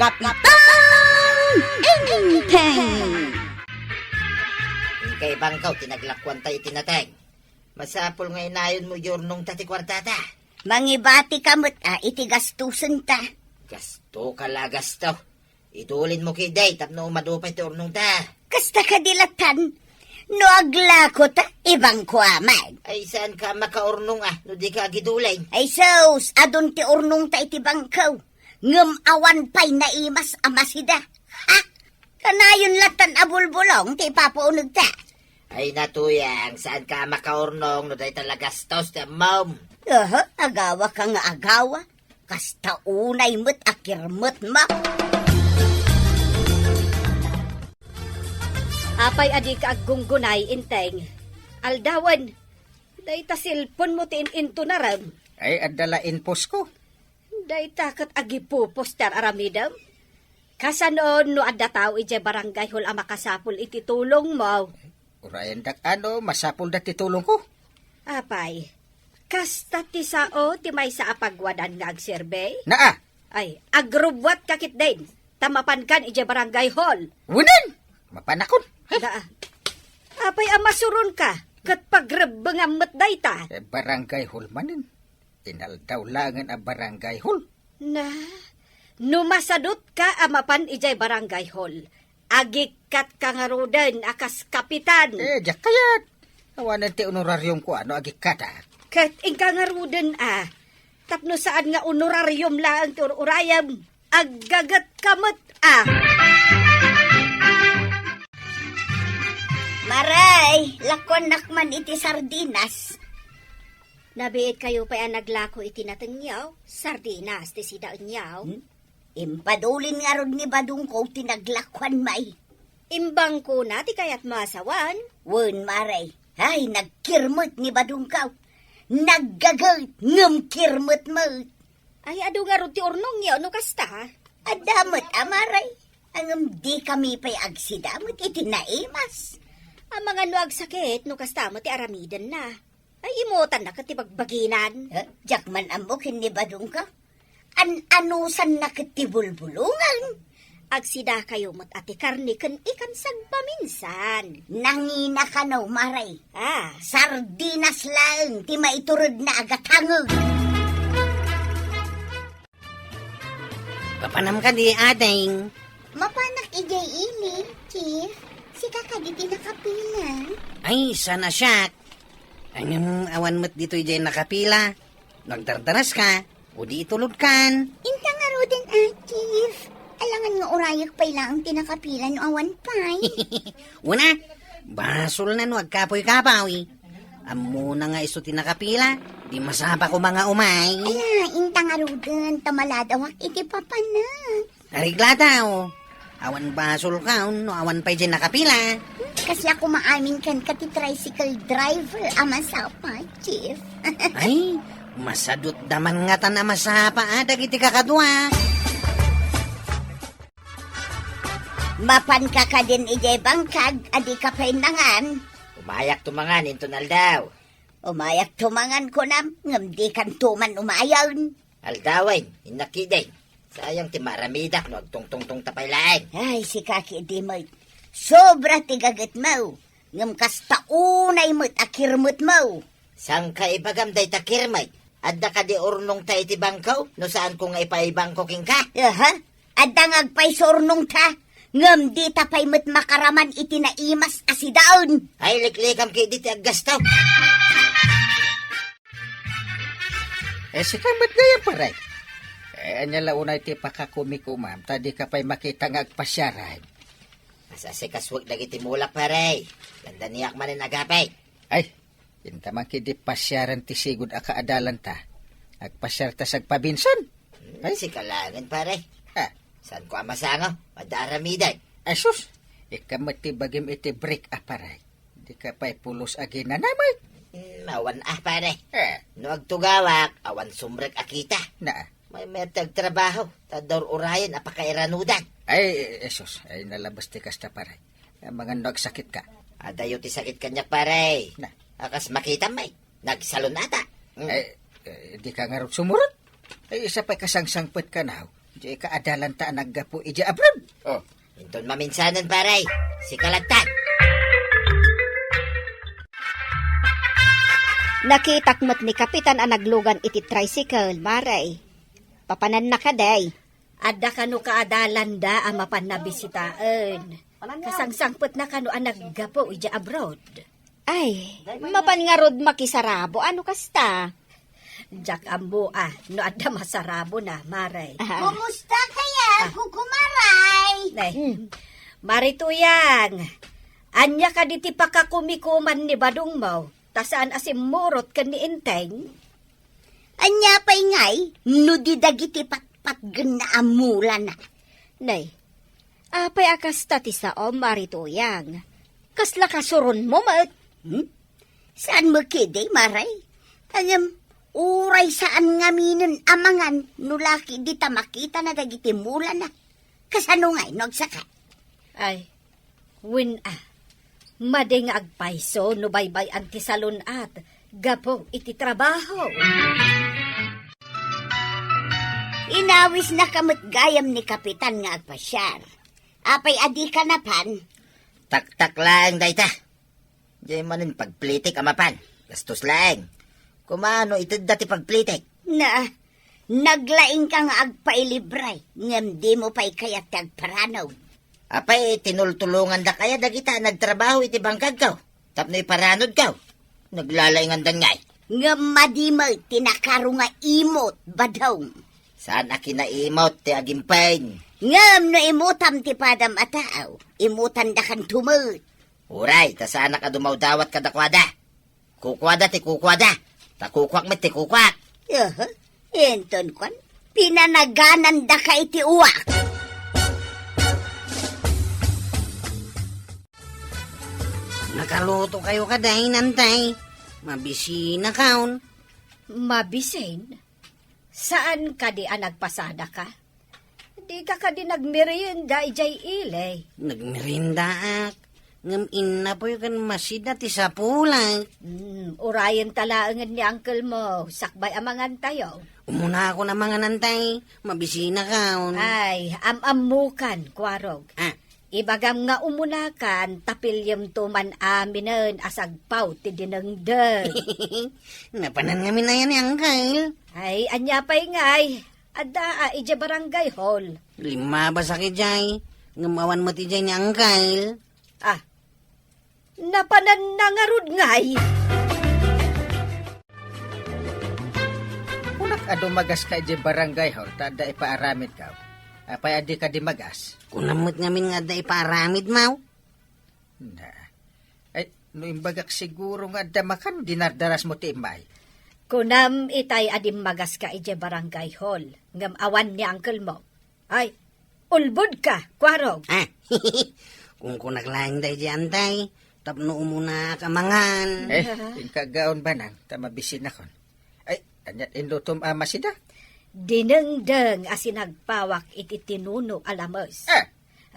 Kapitan Inteng! Kay bangkaw, tinaglakwan tayo tinateng. Masapol nga inayon mo yornong tati kwartata. Mangibati kamot iti gastusan ta. Gasto ka la gasto. Idulin mo kay day, tapno umadupay ti ornong ta. Kasta kadilatan, no aglako ta, ibang kuamag. Ay saan ka makaornong no di ka gidulay. Ay sos, adon ti urnong ta iti bangkaw. Ngem awan pa'y naimas amasida. Ha? Kanayon latan abulbulong ti papaunog ta. Ay natuyang, saan ka makaornong no day talagastos ti mom. Agawa ka nga agawa. Kasta unay mo't akirmot ma. Apay adi ka aggunggunay, Inteng. Aldawan, day ta silpon mo tin into na ram. Ay adalain pos ko. Day takat agipupos tar aramidam. Kasanon no adda tao ije barangay hol a makasapul iti tulong mo. Urayan dak masapul da ti tulong ko. Apay, kasta ti sao ti may sa apagwadan nga agserbay? Naa, Ay, agrubwat kakit din. Tamapan kan ije barangay hall. wunan, mapanakon. Da. Apay amasuron ka, kat pagrebengamot day ta. Barangay hall manin. Tinaldaw langan ang barangay hall. Na, numasadot ka amapan ijay barangay hall. Agikat ka nga rodan akas kapitan. Diyak kayat. Awanan ti honoraryong ko agikata. Kat ingka nga rodan tapno saan nga honoraryum lang ti urayam. Aggagat kamot Maray, lakon nakman iti sardinas. Nabiit kayo pa naglako iti natengyaw. Sardinas ti sidaan yaw. Impadulin nga ron ni badung ko tinaglakwan may. Imbang ko na ti kayat masawan. Wen maray, ay nagkirmot ni badung kaw. Naggagat ngem kirmot mo. Ay adu nga ron ti urnong yaw no kasta. Adamot amaray, angem di kami pa'y agsidamot iti naimas. Ang mga nuag sakit no kasta mo ti aramidan na. Ay imutan na katibagbaginan. Jakman amok ni badung ka. Anusan na katibulbulungan. Agsida kayo mat ati karni kan ikan sagpaminsan. Nangina ka no maray. Sardinas lang ti maiturod na agatangog. Papanam ka di ating. Mapanak ijay ini, Chief. Si kakaditi nakapila. Ay, sana siya. Ang awan mo't dito dyan nakapila. Nagdardaras ka, o di itulod kan. Inta nga ro din, Chief. Alangan nga orayak pa ilang tinakapila no awan pay. Una, basol na no, agkapoy-kapawi. Amo na nga iso tinakapila, di masaba ko mga umay. Ala, inta nga ro din, tamaladawak iti papanak. Nariglata o. Awan basol ka, no awan pa dyan nakapila. Kasi ako maamin kan kati tricycle driver amasapa, Chief. Ay, masadot daman nga tan na masapa, dagiti kakadwa. Mapan ka ka din ijay bangkag, adi ka pa'y nangan. Umayak tumangan, intonal daw. Umayak tumangan ko nam, ngam di kan tuman umayaw. Aldaway, inakiday. Sayang ti maramidak, no agtong-tong-tong tapay laeng. Ay, si kaki di mo't. Sobra tigagat mo. Ngam kasta unay mo't akirmot mo. Sang ka ipagamday takirmay? Adda ka di urnong ta iti bangkaw? No saan ko nga ipaibangkoking ka? Adda ngagpay sornong ta. Ngam di tapay mo't makaraman iti naimas asidaon. Ay, liklikam kay di ti aggastaw. Si kamat gaya paray. Anya launay ti pakakumikumam, tadi ka pa'y makita nga agpasyaran. Masasikas wag lagi ti mulak paray. Ganda niyak manin agapay. Ay, intamang kidi pasyaran ti sigud akaadalan ta. Agpasyar ta sagpabinson. Ay, si kalangan paray. Saan ko amasangaw? Madaramiday. Ay, sus! Ikamat ti bagim iti break paray. Di ka pa'y pulos agi na namay. Awan paray. No agtugawak, awan sumrek akita. May metag trabaho. Tador urayan, apakairanudan. Ay, esos. Ay, nalabas ti kasta paray. Mga nagsakit ka. Adayo ti sakit kanyak paray. Akas makita may. Nagsalon ata. Ay, di ka nga sumurot. Ay, isa pa'y kasangsangpet ka na. Di kaadalan ta naggapo ija abroad. Oh, inton maminsanan paray. Si Kalagtan. Nakitakmat ni Kapitan ang naglugan iti tricycle, maray. Papanan na ka, day. Adda kano kaadalan da ang mapanabisitaan. Kasangsangpot na kano ang naggapo ija abroad. Ay, mapan nga rod makisarabo. Ano kasta? Jack ambo no adda masarabo na, maray. Kumusta kaya, kukumaray? Nay, marituyang. Anya ka diti pakakumikuman ni Badong mo. Tasaan asim murot ka ni Inteng? Anya pa'y ngay, no di dagiti patpat na amula na. Nay, apay akas tati sa marituyang. Kasla kasuron mo, mat. Saan mo kide, maray? Anyam, uray saan nga minin amangan, nulaki di ta makita na dagiti mula na. Kasano ngay, nagsaka? Ay, madeng agpaiso no baybay antisalon at gapo iti trabaho. Inawis na kamot gayam ni Kapitan nga agpasyar. Apay adi ka na pan. Tak-tak lang, dayta. Diyan manin pagplitik amapan. Gastos lang. Kumano ito dati pagplitik? Na, naglaing ka nga agpailibray. Ngam di mo pa'y kayat agparanaw. Apay, tinultulungan da kaya dagita nagtrabaho iti bangkag kaw. Tapno'y paranod kaw. Naglalaingan dan ngay. Ngam madimay tinakaro nga imot badaw. Saan aki na imot ti agimpain? Ngam no imutam ti padam ataaw. Imutan da kan tumut. Uray, ta saan ka dumawdawat kada kwada? Kukwada ti kukwada. Ta kukwak met ti kukwak. Enton kwan. Pinanaganan da ka iti uwak. Nakaluto kayo kaday, nantay. Mabisina kaon. Mabisin? Saan ka di nagpasada ka? Di ka di nagmerienda ijay ilay. Nagmerindaak. Ngam ina po yung masida ti sa pulang. Urayan talaangan ni uncle mo. Sakbay amangan tayo. Umuna ako na mga nantay. Mabisina kaon. Ay, amamukan, kwarog. Ah, Ibagam nga umunakan, tapilyam tuman aminen asagpaw ti dinengdeng. napanan kami na yan ni Uncle. Ay, anya pa'y ngay. Ada, ija barangay hall. 5 ba sa kijay? Ngamawan mo ti jay ni Uncle. Ah, napanan na nga rod ngay. Kunak adumagas ka ije barangay hall, tada ipaaramid ka. Apay adi ka di magas. Kunamot ngamin nga da iparamid, Maw. Na. Ay, no imbagak siguro nga damakan, dinardaras mo ti imay. Kunam itay adim magas ka ije barangay hall. Ngam awan ni uncle mo. Ay, ulbod ka, kwarog. Ah, kung kunaglaing day di antay, tapno umuna kamangan. Yung kagaon ba nang, tamabisin ako. Ay, anyat inlutom masida. Dinengdeng asinagpawak iti tinuno alamos.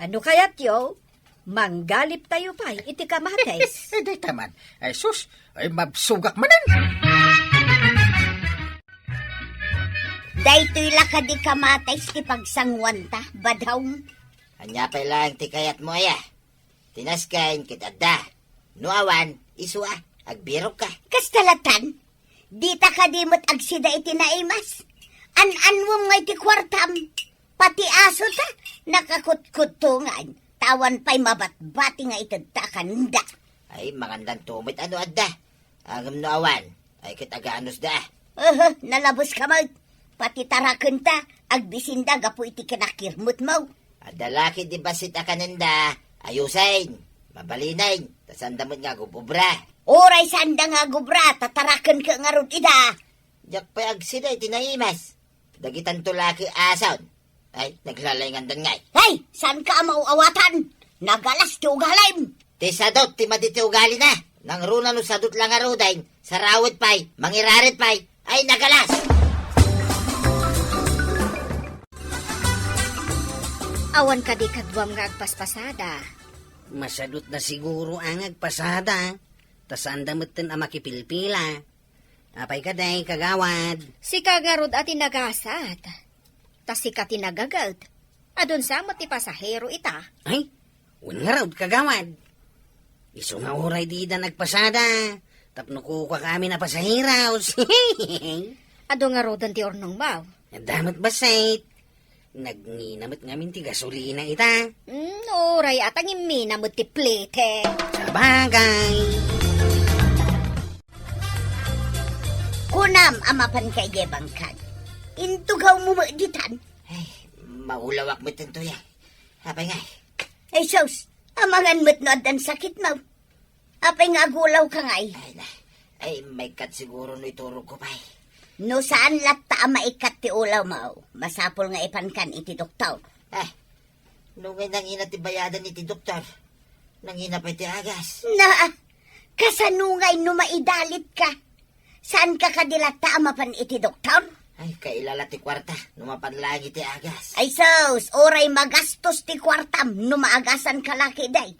Ano kayat yo? Manggalip tayo pa iti kamates. Day taman. Ay sus, ay mabsugak manan. Daytoy laka di kamates ti pagsangwan ta, badaw. Anya pa lang ti kayat mo aya. Tinaskain kitadda. Nuawan, isua, agbirok ka. Kastalatan, di ta kadimot agsida iti naimas. An mo nga iti kwartam. Pati aso ta, nakakutkutungan. Tawan pa'y mabatbati nga itagtakan da. Ay, magandang tumit ano adda. Agam nuawan, ay kitagaanos da. Nalabos ka mo. Pati tarakan ta, agbisinda gapu iti kinakirmut mo. Adalaki di basit akaninda, ayusain, mabalinain, tasandamot nga gububra. Oray sanda nga gubra, tatarakan ka nga ron ida. Jak pa agsida itinaimas. Dagitan tulaki asaw. Ay, naglalayngan dan ngay. Hey, saan ka mauawatan? Nagalas ti ugalim. Ti sadot, ti maditi ugali na. Nang runa no sadot lang arudain, sarawit pay, mangirarit pay, ay nagalas. Awan ka di kadwam nga agpaspasada. Masadot na siguro ang agpasada. Tasandamutin ang makipilpila. Apay kaday, kagawad. Si kagarod at inagasat. Tas si katinagagad. Adon sa ti pasahero ita. Ay, nga raw kagawad. Iso nga oray di da nagpasada. Tapno ko kami na pasahiraos. Ado nga rodan ti ornong baw. Damat basait. Nagninamit ngamin ti gasolina ita. Oray atang imina mo ti plete. Sa bagay. Kunam amapan kay Gebangkag. Intugaw mo ditan. Ay, maulawak mo ito yan. Apay nga. Ay, sus, amangan mo't no adan sakit mo. Apay nga gulaw ka ngay. Ay, may kat siguro no ituro ko pa. No saan latta maikat ti ulaw mo. Masapol nga ipankan iti doktor. Nungay nangina ti bayadan iti doktor. Nangina pa iti agas. Na, kasanungay no maidalit ka. Saan ka kadilata amapan iti doktor? Ay, kailala ti kwarta. Numapan lang iti agas. Ay sus, oray magastos ti kwartam no maagasan ka laki day.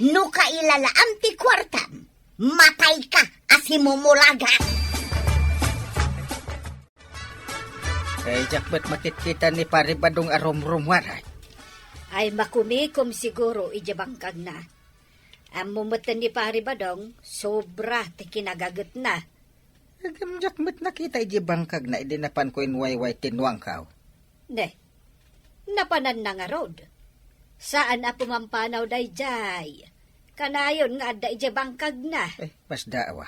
No kailala am ti kwartam, matay ka asimumulaga. Eh, jakbat makikita ni pare badong arom-romwaray. Ay makumikom siguro ijabangkag na. Ang mumutan ni pari badong, sobra ti kinagagat na. Agam jakbat nakita iji bangkag na idinapan ko inwayway tinwang kao. Ne, napanan na nga rod. Saan na pumampanaw day jay? Kanayon nga adda ijabangkag na. Eh, mas daawa.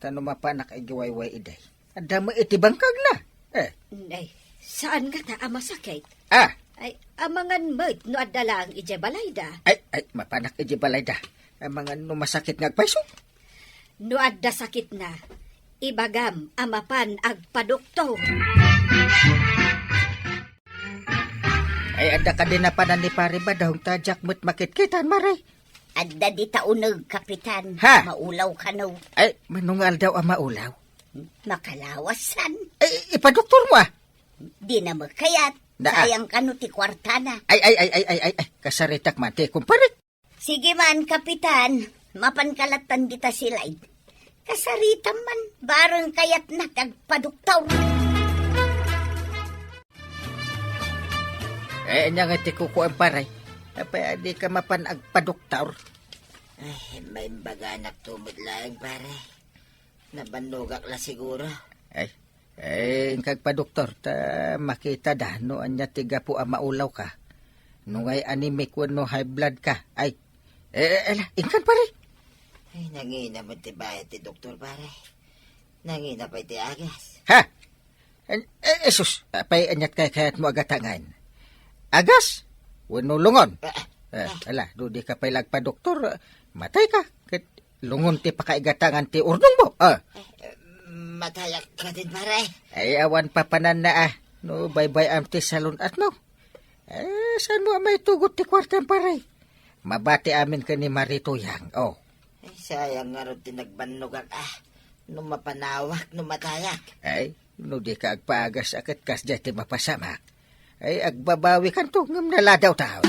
Tano mapanak ay giwayway iday. Ada mo iti bangkag na. Ay, saan nga ta masakit? Ay, amangan mo't no adda lang ijabalayda. Ay, mapanak iji balayda. Ang mga numasakit ngagpaiso. No adda sakit na, ibagam amapan agpadoktor. Ay, ada ka din na panan ni pare ba daw tajak mo't makitkitan maray. Adda di taunag, kapitan. Ha? Maulaw ka no. Ay, manungal daw ang maulaw. Makalawasan. Ay, ipadoktor mo ah. Di na magkayat. Sayang ka no ti kwartana. Ay, kasaritak mati, kumparit. Sige man, kapitan. Mapankalatan dita silay. Kasaritan man, barang kayat na tagpaduktaw. Eh, anya nga ti kuko ang paray. Apay, di ka mapan agpadoktor. Ay, may baganak tumod lang, pare. Nabanugak la siguro. Ay, ingkag pa doktor, ta makita da, no anya tiga po ang maulaw ka. Nung ay anemic no high blood ka. Ay, ingkag pare. Ay, nangina mo ti bayad ti doktor, pare. Nangina pa iti agas. Ha? Sus, apay anyat kayat mo agatangan. Agas? Wano lungon? Do di ka pay lagpa doktor, matay ka. Kat lungon ti pakaigatangan ti urnong mo. Matayak ka din, pare. Ay, awan pa panan na no, bye-bye am ti salon at no. Saan mo may tugot ti kwartang pare? Mabati amin ka ni Marito Yang, oh. Ay, sayang nga rin tinagbanugak, nung mapanawak, nung matayak. Ay, no di ka agpaagas akat kas ti mapasamak. Ay, agbabawi kan to, ngam naladaw tao.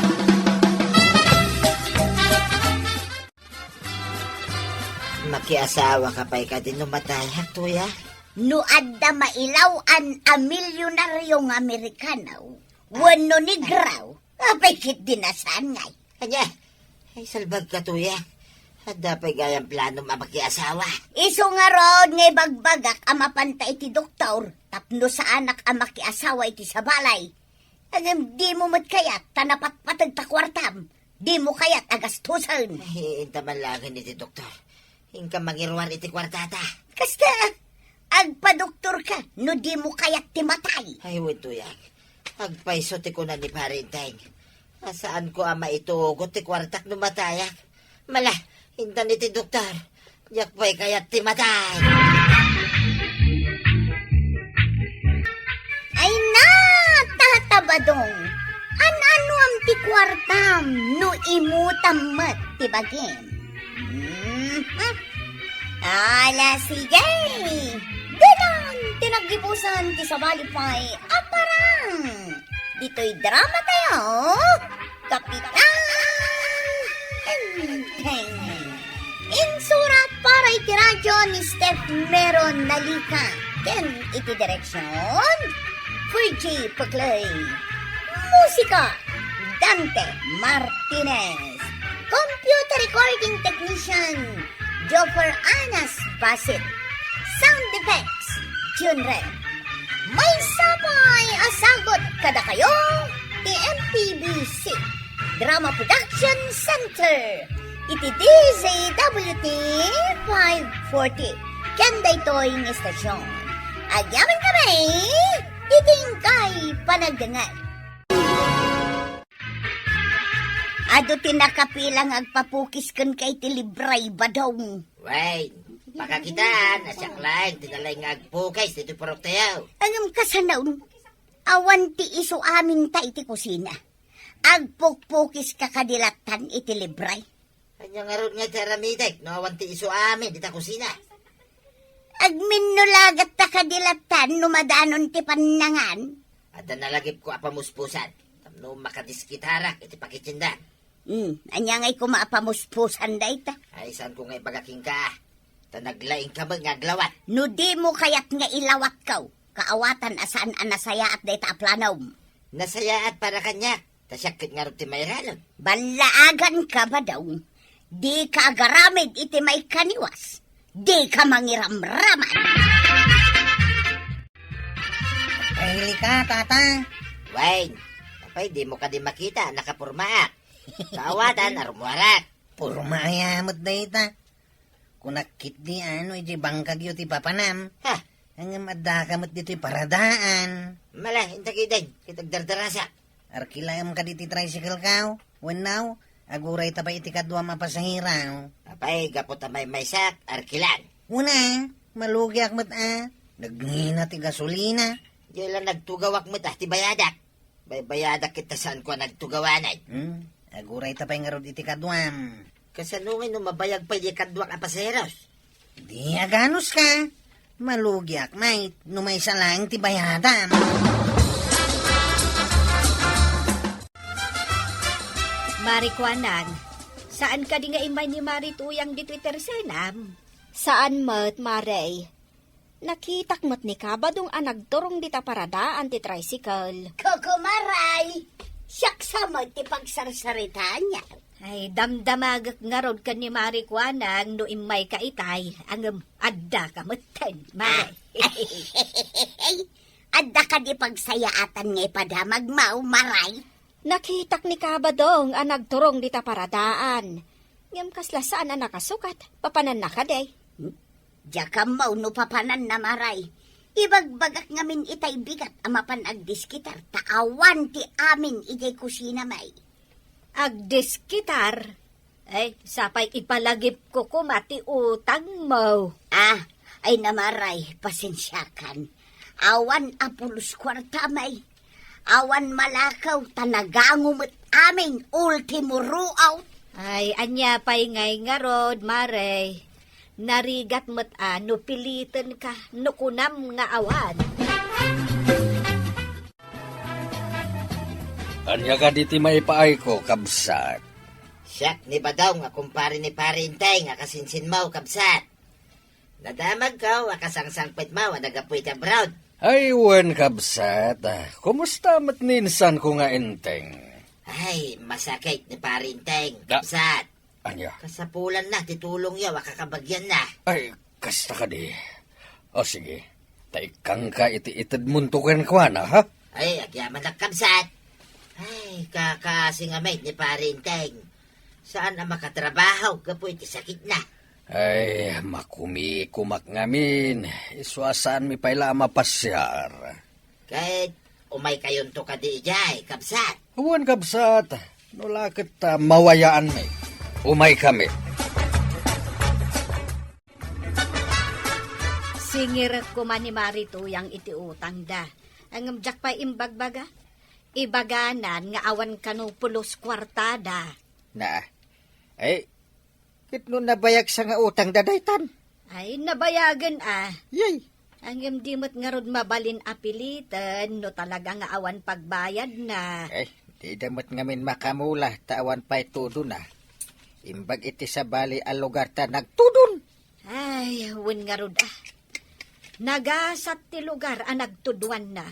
Makiasawa ka pa'y ka din nung matayak, tuya. No adda mailawan a milyonaryong Amerikanaw. Wano ni Graw. Apay kit dinasan ngay. Kanya, ay salbag ka, tuya. At dapat gayang plano makiasawa. Iso nga rod ngay bagbagak amapanta iti doktor. Tapno sa anak amakiasawa iti sa balay. Agam di mo matkayat tanapat patag takwartam. Di mo kayat agastusan. Ay, intaman lang iti doktor. Ingka mangirwan iti kwartata. Kasta, agpa-doktor ka, no di mo kayat timatay. Ay, wituyak. Agpaiso ti ko na ni Parinteng. Saan ko ama itugot ti kwartak no matayak? Mala, hintan iti doktor. Yak pa'y kayat timatay. Ay na, tatabadong. Ano ang ti kwartam, no imutam mat ti bagim. Ala, sige. Danon, tinagibusan ti sabalipay. Aparang. Dito'y drama tayo. Kapitan. Enteng. Insurat para iti radyo ni Steph Meron Nalika. Ken iti direksyon. Fergie Paclay. Musika, Dante Martinez. Computer recording technician, Joffer Anas Basit. Sound effects, Junren. May sapay asagot kada kayo, TMPBC. Drama Production Center. Iti DZWT 540. Kenday Toying Estasyon. Agyaman kami, titingkay panagdangan. Ado tinakapilang agpapukis kan kay tilibray badong. Wait, pakakitaan, asyak lang, tinalay nga agpukay, dito parok tayo. Angam kasanaon, awan ti iso amin ta iti kusina. Agpukpukis kakadilatan iti libray. Kanya nga ron nga taramitek, no, awanti iso amin, dita kusina. Agminulagat ta kadilatan numadanon ti panangan. At nalagip ko apamuspusan, no makadiskitarak, iti pakitsinda. Anya nga'y kumaapamuspusan da ita. Ay, saan ko nga ipagaking ka? Tanaglaing ka ba nga glawat? No di mo kayat nga ilawat kaw. Kaawatan asaan anasaya at da ita aplanaw. Nasayaat para kanya, tasyakit nga ron ti mayranon. Balaagan ka ba daw? Di ka agaramid iti may kaniwas. Di ka mangiramraman. Pahili ka, tata. Wayne, kapay di mo ka di makita, nakapurmaak. Kaawatan, arumuarat. Puro maayamot na ita. Kung nakit di iti bangkag yu ti papanam. Ha, Ang madakamot dito'y paradaan. mala, intakiday, kitagdardarasa. Arkilayam ka diti tricycle kao. When now, aguray ta pa iti kadwa mapasahiraw. Kapay, gapot may maysak, arkilan. Una, malugyak mo't Nagngina ti gasolina. Diyan lang nagtugawak mo ti bayadak. Bayadak kita saan ko nagtugawanay. Aguray ta pa nga rod iti kadwam. Kasanungin no mabayag pa di kadwak apaseros. Di aganos ka. Malugyak, mate. Numay sa lang ti bayadam. Marikwanang, saan ka di nga imay ni Marituyang di Twitter senam? Saan mo't, Maray? Nakitak mo't ni kabadong anagturong di ta paradaan ti tricycle. Kukumaray, siyak sa mo ti pagsarsarita niya. Ay, damdamagak nga rod ka ni Marikwanang no imay ka itay, ang adda ka mo'ten, Maray. Adda ka di pagsayaatan nga ipadamag mau, maray. Nakitak ni kabadong anagturong di ta paradaan. Ngam kasla saan na nakasukat, papanan na ka day. Diya ka mau no papanan na maray. Ibagbagak ngamin itay bigat amapan agdiskitar. Taawan ti amin itay kusina may. Agdiskitar? Ay, sapay ipalagip ko kumati utang mo. Ay namaray, pasensyakan. Awan apulos kwarta may. Awan malakaw, tanagangumot amin, ultimo ruaw. Ay, anya pa'y ngay nga rod, Maray. Narigat mo't no pilitan ka, no kunam nga awan. Anya ka diti may paay ko, kabsat. Siyak, ni ba daw nga kumpare ni parintay nga kasinsin mo, kabsat. Nadamag ka, akasangsangpit mo, nagapoy ta brown. Ay, wen kabsat. Kumusta matninsan ko nga enteng? Ay, masakit ni parintay, Da- kabsat. Anya? Kasapulan na, titulong yaw, kakabagyan na. Ay, kasta ka di. O sige, taikang ka iti-itid muntukan ko na, ha? Ay, agyaman na kabsat. Ay, kakasingamay ni parintay. Saan na makatrabaho, kapoy ti sakit na. Ay, makumi-kumak ngamin. Iswasaan mi pala mapasyar. Kahit umay kayon to ka di jay, kabsat. Huwan kabsat, nulakit mawayaan mi. Umay kami. Singir ko man ni Marituyang iti utang da. Ang jak pa imbagbaga. Ibaganan nga awan kano pulos kwartada. Na, ay, kitno nabayag sa nga utang dadaytan. Ay, nabayagan Yay, Ang dimot nga rod mabalin apilitan, no talaga nga awan pagbayad na. ay, di damot ngamin makamula, tawan pa'y tudo na. Imbag iti sa bali a lugar ta nagtudon. Ay, win nga rod Nagasat ti lugar nagtuduan na.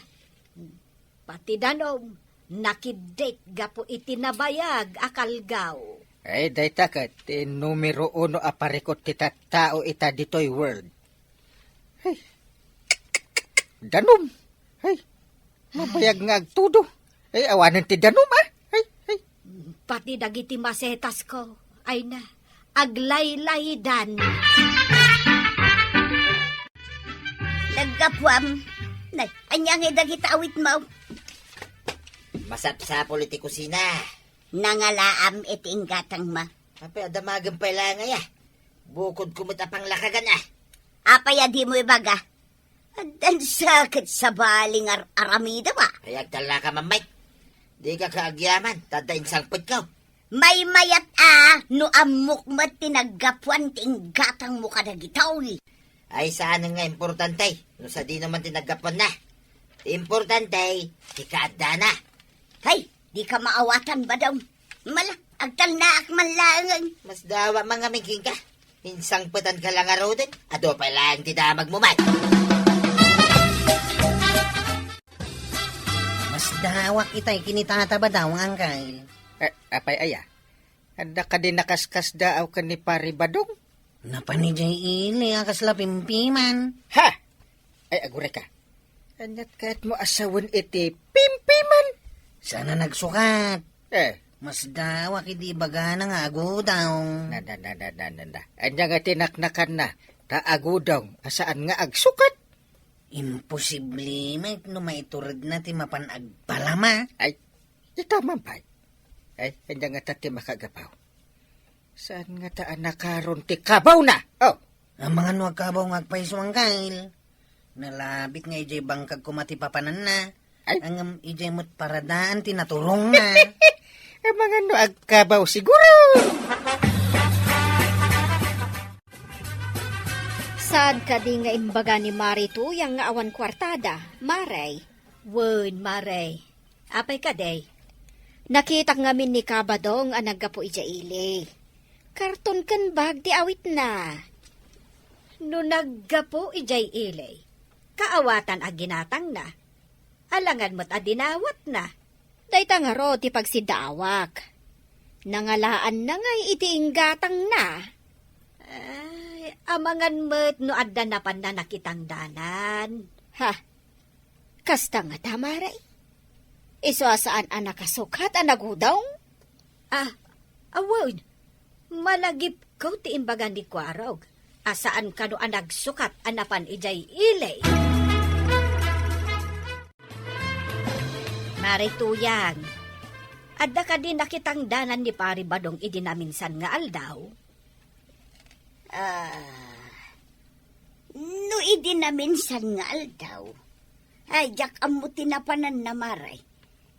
Pati danom, nakidate gapo itinabayag akalgaw. Ay, dayta ka, ti numero 1 aparikot tita tao ita ditoy world. Hey, danom. Hey, mabayag nga agtudo. Ay, awanan ti danom, ah. Hey, hey. Pati dagiti masetas ko, ay na, aglaylaydan. Nagkapwam. Nay, anyang dagita awit mo. Masap sa politikusina. Nangalaam iting gatang ma. Apay, adamagan pa lang ya. Bukod kumitapang lakagan ah. Apaya di mo ibaga. Adan sakit sa baling aramida ba? Hayag tala ka, mamay. Di ka kaagyaman, tadain sangpot ka. May mayat no amok mat tinaggapuan ting gatang mo kadagitaw ni. Ay, saan nga importante? No sa di naman tinaggapan na. Importante, ikaada na. Hay, di ka maawatan ba daw? Mala, agtal na akman langan. Mas dawa mga mingking ka. Insang patan ka lang araw din. Ado pa lang tidamag mo, man. Mas dawak itay kinitataba daw ang angkay. Apay aya. Anda ka din nakaskas daaw ka ni Pari Badong? Napanijay ili ang kasla pimpiman. Ha! Ay, agure ka. Anyat kahit mo asawan iti pimpiman. Sana nagsukat. Mas dawak hindi baga na nga agudaw. Nanda. Anya nga tinaknakan na. Taagudong. Asaan nga agsukat? Imposible may numaiturad na ti mapanagpalama. Ay, itaman pa. Ay, anya nga tati makagapaw. Saan nga taan nakaroon ti kabaw na? Oh, Ang mga nuwag kabaw ngagpaiso ang kail. Nalabit nga ijay bangkag kumatipapanan na. Ay. Ang ijay mo't paradaan tinaturong na. ang mga no agkabaw siguro. Saan ka di nga imbaga ni Marito yang nga awan kwartada, Maray? Wen, Maray. Apay ka day. Nakita ngamin ni Kabadong ang naggapo ija ili. Karton kan bag di awit na. No naggapo ijay ilay. Kaawatan a ginatang na. Alangan mo't adinawat na. Dayta nga ro ti pagsidawak. Nangalaan na ngay itiing gatang na. Ay, amangan mo't no adda na pan na nakitang danan. Ha? Kasta nga tamaray. Iso saan ang nakasukat ang nagudong? Awod. Malagip ko ti imbagan di kwarog. Asaan ka no ang nagsukat anapan ijay ilay. Marituyang. Adda ka din nakitang danan ni Pari Badong idinaminsan nga aldaw. No idinaminsan nga aldaw. Ay, jak amo tinapanan na maray.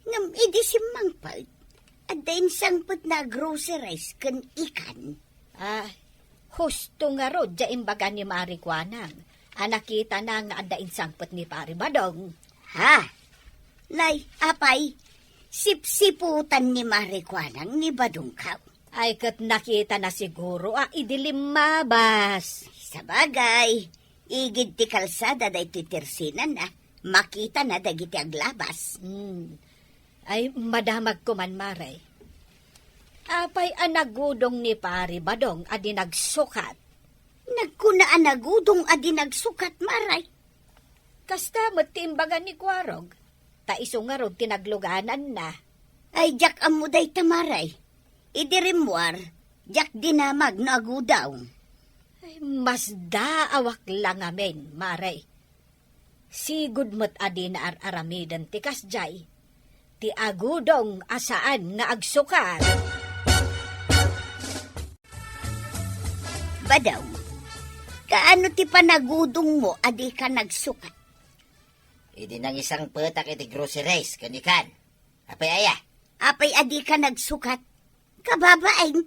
Ngam idi simangpag. Adda insangput na groceries kan ikan. Husto nga ro, dya imbaga ni Mari Kwanang. Nakita na nga adda insangput ni Pari Badong. Ha? Nay, apay, sipsiputan ni Mari Kwanang ni Badong Kaw. Ay, kat nakita na siguro, idilim mabas. Sa bagay, igid ti kalsada day titirsinan na, makita na dagiti aglabas. Ay, madamag ko man, Maray. Apay anagudong ni Pari Badong adi nagsukat. Nagkuna anagudong adi nagsukat, Maray. Kasta matimbagan ni Kwarog. Ta iso nga rod tinagluganan na. Ay, jak amuday tamaray. Idirimwar, jak dinamag na agudaw. Ay, mas daawak lang amin, Maray. Sigud mo't adi na aramidan ti kasjay. Ti agudong asaan nga agsukat. Badaw, kaano ti panagudong mo adi ka nagsukat? Idi nang isang petak iti groceries, kanikan. Apay aya. Apay adi ka nagsukat? Kababaeng.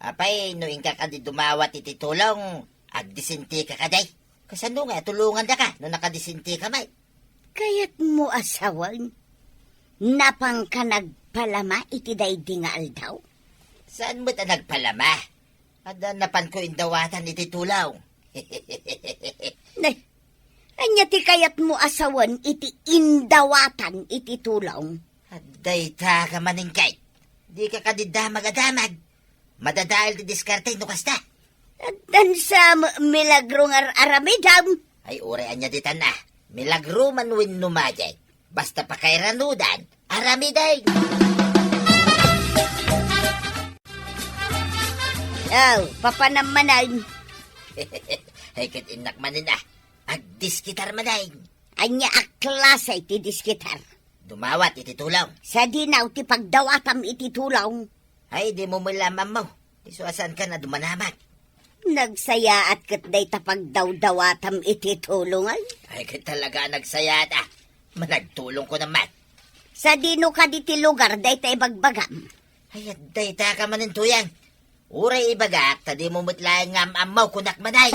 Apay, no ingka ka di dumawat iti tulong, agdisinti ka kaday. Kasano nga, tulungan da ka, no nakadisinti ka may. Kayat mo asawan, napang ka nagpalama iti daydi nga aldaw? Saan mo ta nagpalama? Ada napan ko indawatan iti tulaw. Nay, Anya ti kayat mo asawan iti indawatan iti tulong. Aday ta ka maningkay. Di ka kadida magadamag. Madadaal ti diskarte no kasta. Dan sa milagrong aramidam. Ay urean niya ditan na. Milagro man win numajay. Basta pa kay ranudan, aramiday. Oh, papanamanan. Ay kit inak manin ah. Agdiskitar maday. Anya aklas ay ti diskitar. Dumawat iti tulong. Sa dinaw ti pagdawatam iti tulong. Ay di mo malaman mo. Isuasan ka na dumanamat. Nagsaya at katday tapagdawdawatam iti tulungan. Ay kit talaga nagsayat ah. Managtulong ko naman. Sa dino ka diti lugar day tay bagbagam. Ay aday ta ka manin tuyang. Uray ibagak, tadi mo mutlayang amaw kunak maday.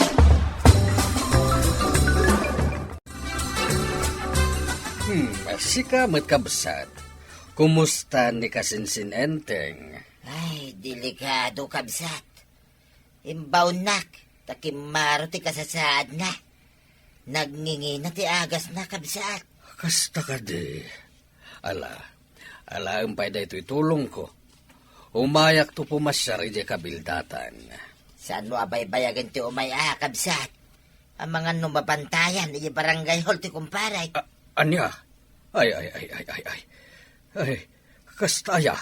Sika matkabsat. Kumusta ni kasinsin enteng? Ay, delikado kabsat. Imbaw nak, takimaro ti kasasaad na. Nagngingi na ti agas na kabsat. Kasta ka di. Ala ang payda ito itulong ko. Umayak to pumasyar iti kabildatan. Saan mo abay-bayagan ti umay kabsat? Ang mga numabantayan, iti barangay hall ti kumparay. Anya? Ay. Ay, kastaya.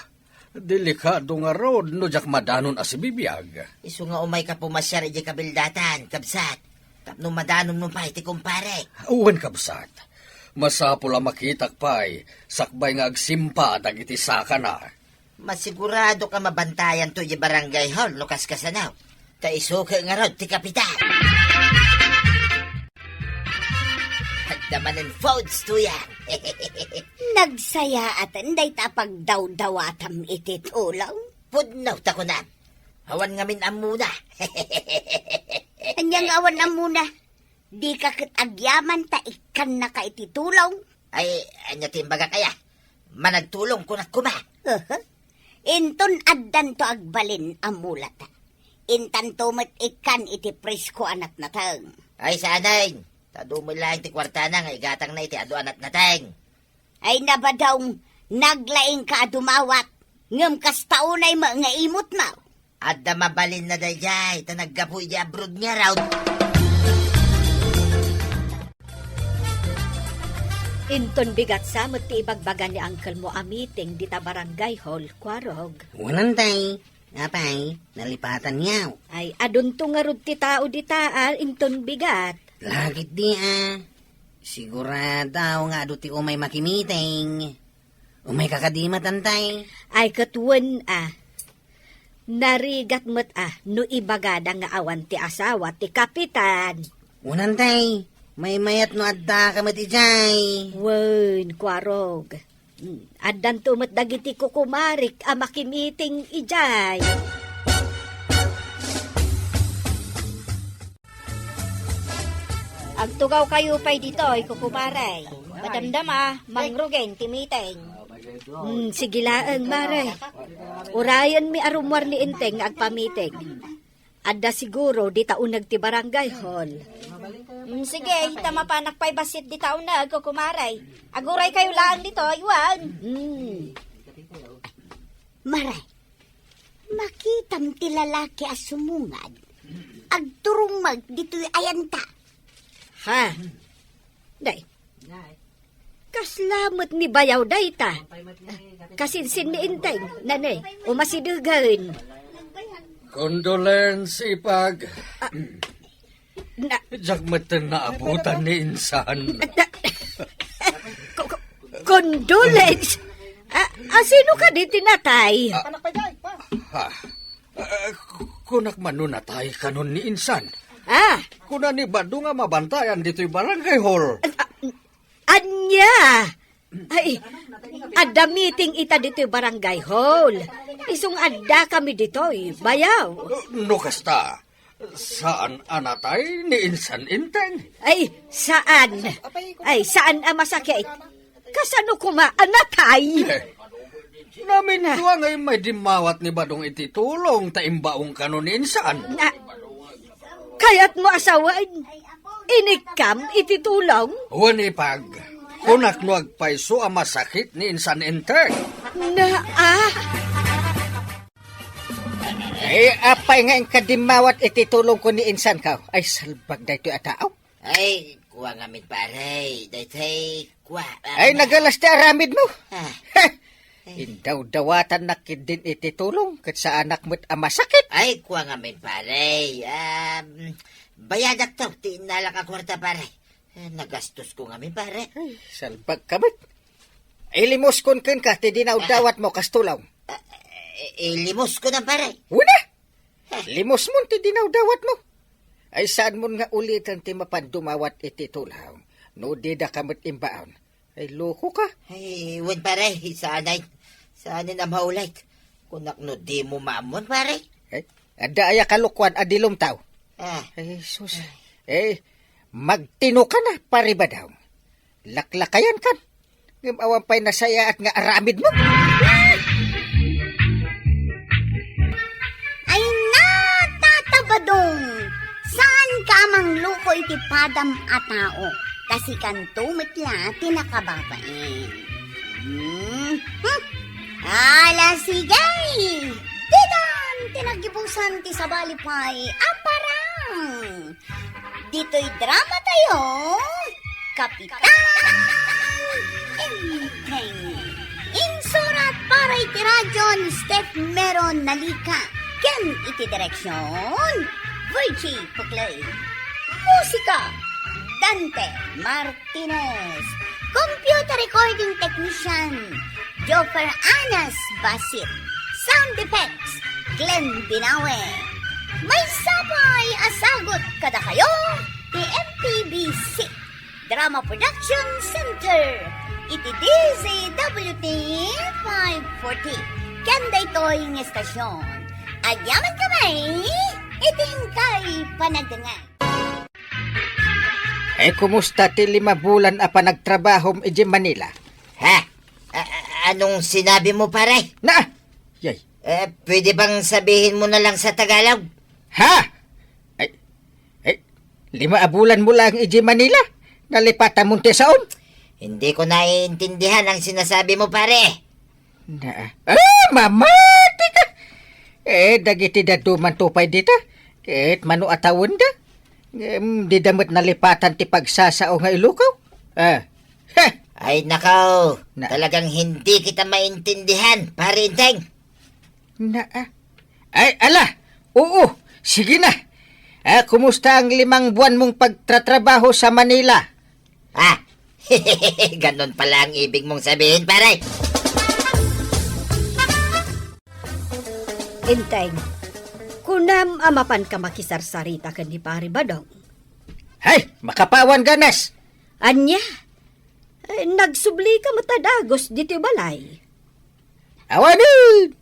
Delikado nga road no jak madanon as bibiyag. Isu nga umay ka pumasyar iti kabildatan, kabsat. Tapno madanom mo pa iti kumparay. Uwan kabsat. Masapula makitak pa'y sakbay nga agsimpa at iti saka na. Masigurado ka mabantayan to iti barangay hall, lukas kasanaw. Ta isuka nga rod ti kapitan. Hagdamanin foods to yan. Nagsaya at day tapagdawdawatam iti tulong. Pudnaw ta ko na. Hawan ngamin amuna. Anyang awan na muna. Di ka kitagyaman ta ikan na ka iti tulong. Ay, anya timbaga kaya. Managtulong ko na kuma. Inton addan to agbalin amulata. Intan to met ikan iti presko anat natang. Ay, sanay. Tado mo lang ti kwartana nga igatang na iti ado anat nateng. Ay nabadaw naglaing ka dumawat. Ngam kastaunay mga imot na. Adda mabalin na dayay. Ta naggapoy di abroad nga raw. Inton bigat samot ti ibagbagan ni uncle mo a meeting dita barangay hall, Kwarog. Wanantay. Apay, nalipatan niyaw. Ay, adun to nga rod ti tao dita inton bigat. Lagit di Siguradaw nga do ti umay makimiting. Umay kakadimat antay. Ay katwen narigat met no ibagada nga awan ti asawa ti kapitan. Wanantay, may mayat no adda ka matijay. Wen, Kwarog. Addan tumet dagiti kukumarik a makimiting ijay. Agtugaw kayo pa'y dito, kukumaray. Madamdama, mangrugen, timiting. Sige laang, maray. Urayan mi arumwar ni Inteng agpamiting. Adda siguro di taunag ti barangay hall. Sige, tamapanak pa'y basit di taunag, kukumaray. Aguray kayo lang dito, iwan. Maray, makitam ti lalaki as sumungad. Agturumag dito'y ayanta. Ha? Day. Kaslamat ni bayaw day ta. Kasinsin ni Inteng, nanay, umasidugan. Condolence ipag. Na, Jagmatan na abutan ni insan. Condolence? Sino ka di tinatay? Kunak manunatay kanon ni insan. Kuna ni Bado nga mabantayan dito'y barangay hall. Anya? Ay, adda meeting ita dito'y barangay hall. Isong adda kami dito'y bayaw. No kasta, saan anatay ni insan Inteng? Ay, saan? Ay, saan ang masakit? Kasano kuma anatay? Namin tuwa ngay may dimawat ni Badong ititulong taimbaong kanon ni insan. Kaya't mo asawan? Inikam iti tulong? Wan ipag. Kunak no agpaiso ang masakit ni insan enter. Apay nga ang kadimawat ititulong ko ni insan ka. Ay, salbag na ito atao. Ay, kuha nga min pare. Daytay, kuha. Ay, nagalas ti aramid mo. Ah, Indaw-dawatan na din ititulong kat sa anak mo't ang masakit. ay, kuha nga min pare. Bayadak to, tinalak ang kwarta pare. Nagastos ko nga min pare. Ay, salbag ka ba't? Ay, limos kun ka, ti dinaw-dawat mo kastulaw. Limos ko na pare. Una! Limos mo ti dinaw-dawat mo. Ay, saan mo nga ulitan ti mapandumawat ititulaw? No, di da kamot imbaon. Ay, loko ka. Ay, wan pare, saanin ang maulit. Kunak no di mo maamon pare. Ay, ada aya kalukwan adilom tao. Ah, Ay, sus. Magtino ka na, pare ba daw? Laklakayan kan. Awan pa'y nasaya at nga aramid mo. Ay natatabadong! Saan ka mang luko iti padam a tao? Kasi kanto mitla tinakababain. Ala sigay! Didan! Tinagibusan ti sabalipay aparang! Dito'y drama tayo! Kapitan! Enteng! Insurat para iti radyon Steph Meron Nalika ken iti direksyon Virgie Puglay Musika Dante Martinez Computer Recording Technician Joffer Anas Basit Sound Effects Glenn Binawe May sabay asagot kada kayo ti MPBC Drama Production Center iti DZWT 540 kanda ito'y ng estasyon agyaman kamay iting kay panagdangan. Kumusta ti 5 bulan a panagtrabaho iji Manila? ha? Anong sinabi mo pare? Na! Yay! Pwede bang sabihin mo na lang sa Tagalog? Ha? Ay, 5 bulan mo lang iji Manila? Nalipatan mo ti saon? Hindi ko naiintindihan ang sinasabi mo pare. Na. Mamati ka! Dagiti daduman tupay dita. Manu atawon da. Di damot nalipatan ti pagsasao nga ilukaw. Ay nakaw, Na. talagang hindi kita maintindihan, pare Inteng. Na. Ay, ala! Oo, sige na. Kumusta ang 5 buwan mong pagtatrabaho sa Manila? Ganon pala ang ibig mong sabihin, pare. Inteng, kunam amapan ka makisarsarita kan di pare badong. Hay, makapawan ganas. Anya, nagsubli ka matadagos dito balay. Awanin!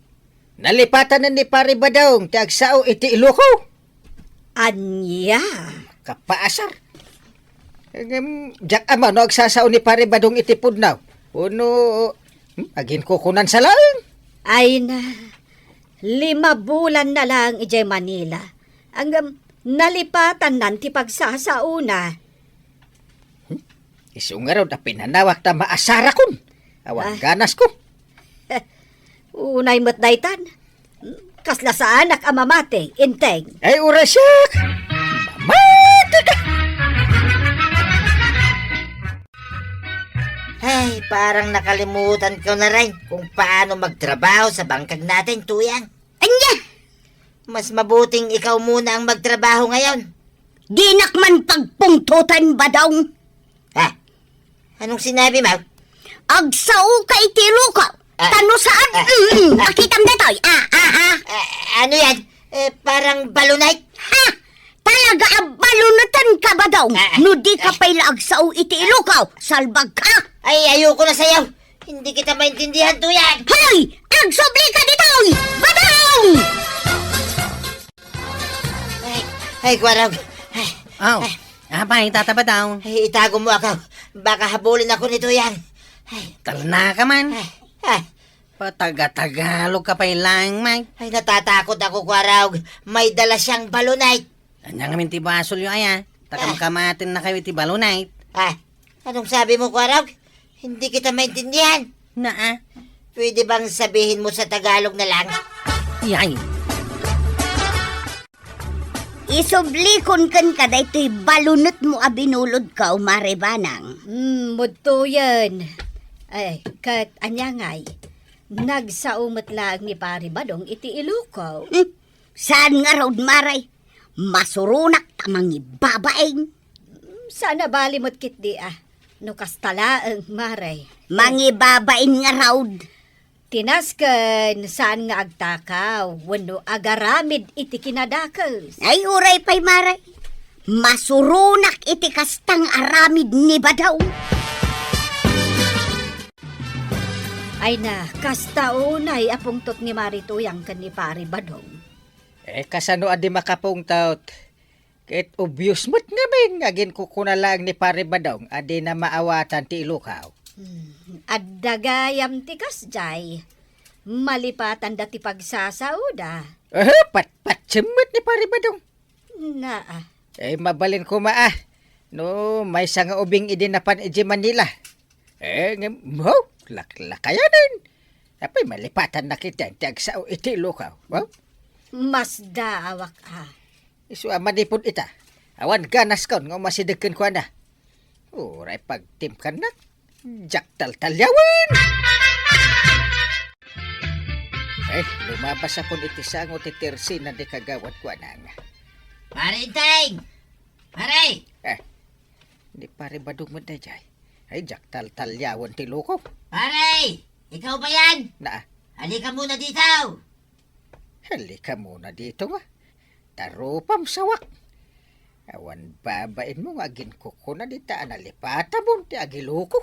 Nalipatan na ni pare badong ti agsao iti Iloco. Anya, Kapaasar. Jak ama no agsasao ni pare badong iti pudnaw. Uno, agin kukunan sa laing. ay na, 5 bulan na lang ijay Manila. Ang nalipatan nan ti pagsasauna. Isungaraw na pinanawak na maasara kun. Awang ganas ko. Unay mo't daytan. Kasla sa anak amamate, Inteng. Ay, urasyak! Mamati ka! Ay, parang nakalimutan ko na rin kung paano magtrabaho sa bangkag natin, tuyang. Anya! Mas mabuting ikaw muna ang magtrabaho ngayon. Dinakman pagpungtutan ba daw? Anong sinabi mo? Agsao ka iti lukaw. Tano saan? Nakitam na to'y. Ano yan? Parang balonite? Ha! Talaga abalunutan ka ba daw? No di ka pa'y laagsao iti lukaw. Salbag ka. Ay, ayoko na sayaw. Hindi kita maintindihan, tuyang. Hoy! Agsubli ka dito'y! Badong! Ay, Kwarog. Apay, tataba daw. Ay, itago mo ako. Baka habulin ako nito yan. Talna ka man. Ay, Pataga-tagalog ka pa lang, Mike. natatakot ako, Kwarog. May dala siyang balonite. Anya nga minti basol yung aya. Takam-kamatin na kayo iti balonite. Anong sabi mo, Kwarog? Hindi kita maintindihan. Na Pwede bang sabihin mo sa Tagalog na lang? Yay. Isublikon kan ka daytoy balunot mo a binulod ka umarebanang. Mudto yan. Ay, kat anyangay. Nagsaumot lang ni Pari Badong iti ilukaw. Saan nga raw maray? Masurunak tamang ibabaeng. Sana balimot kit di no kastalaang maray. Mangibabain nga raw. Tinasken saan nga agtakaw, wano agaramid iti kinadakos. Ay uray pa'y maray. Masurunak iti kastang aramid ni Badaw. Ay na, kasta unay apungtot ni Marituyang kan ni Pari Badong. Kasano adi makapungtaut? Kahit obvious mo't nga may agin kukunalang ni Pare Badong, adi na maawatan ti ilukaw. At dagayam ti kasjay, malipatan dati pagsasauda. Pat-simot ni Pare Badong. Na Mabalin ko no, may sanga ubing idinapan iji Manila. Lakayanin. Apay malipatan na kita ti agsao iti ilukaw. mas daawak Isu amanipod ita. Awan ganas kon nga masidagkan ko na. Uray pagtim ka na. Jaktal talyawan. Lumabas akong iti sango ti Tersi na di kagawad ko na. Parinteng! Pare! Di Pare Badong mo na jay. Ay, jaktal talyawan ti luko. Pare! Ikaw ba yan? Halika muna dito! Halika muna dito nga. Tarupam sawak. Awan babain mo nga ginkuko na dita analipata mo ti agiluko.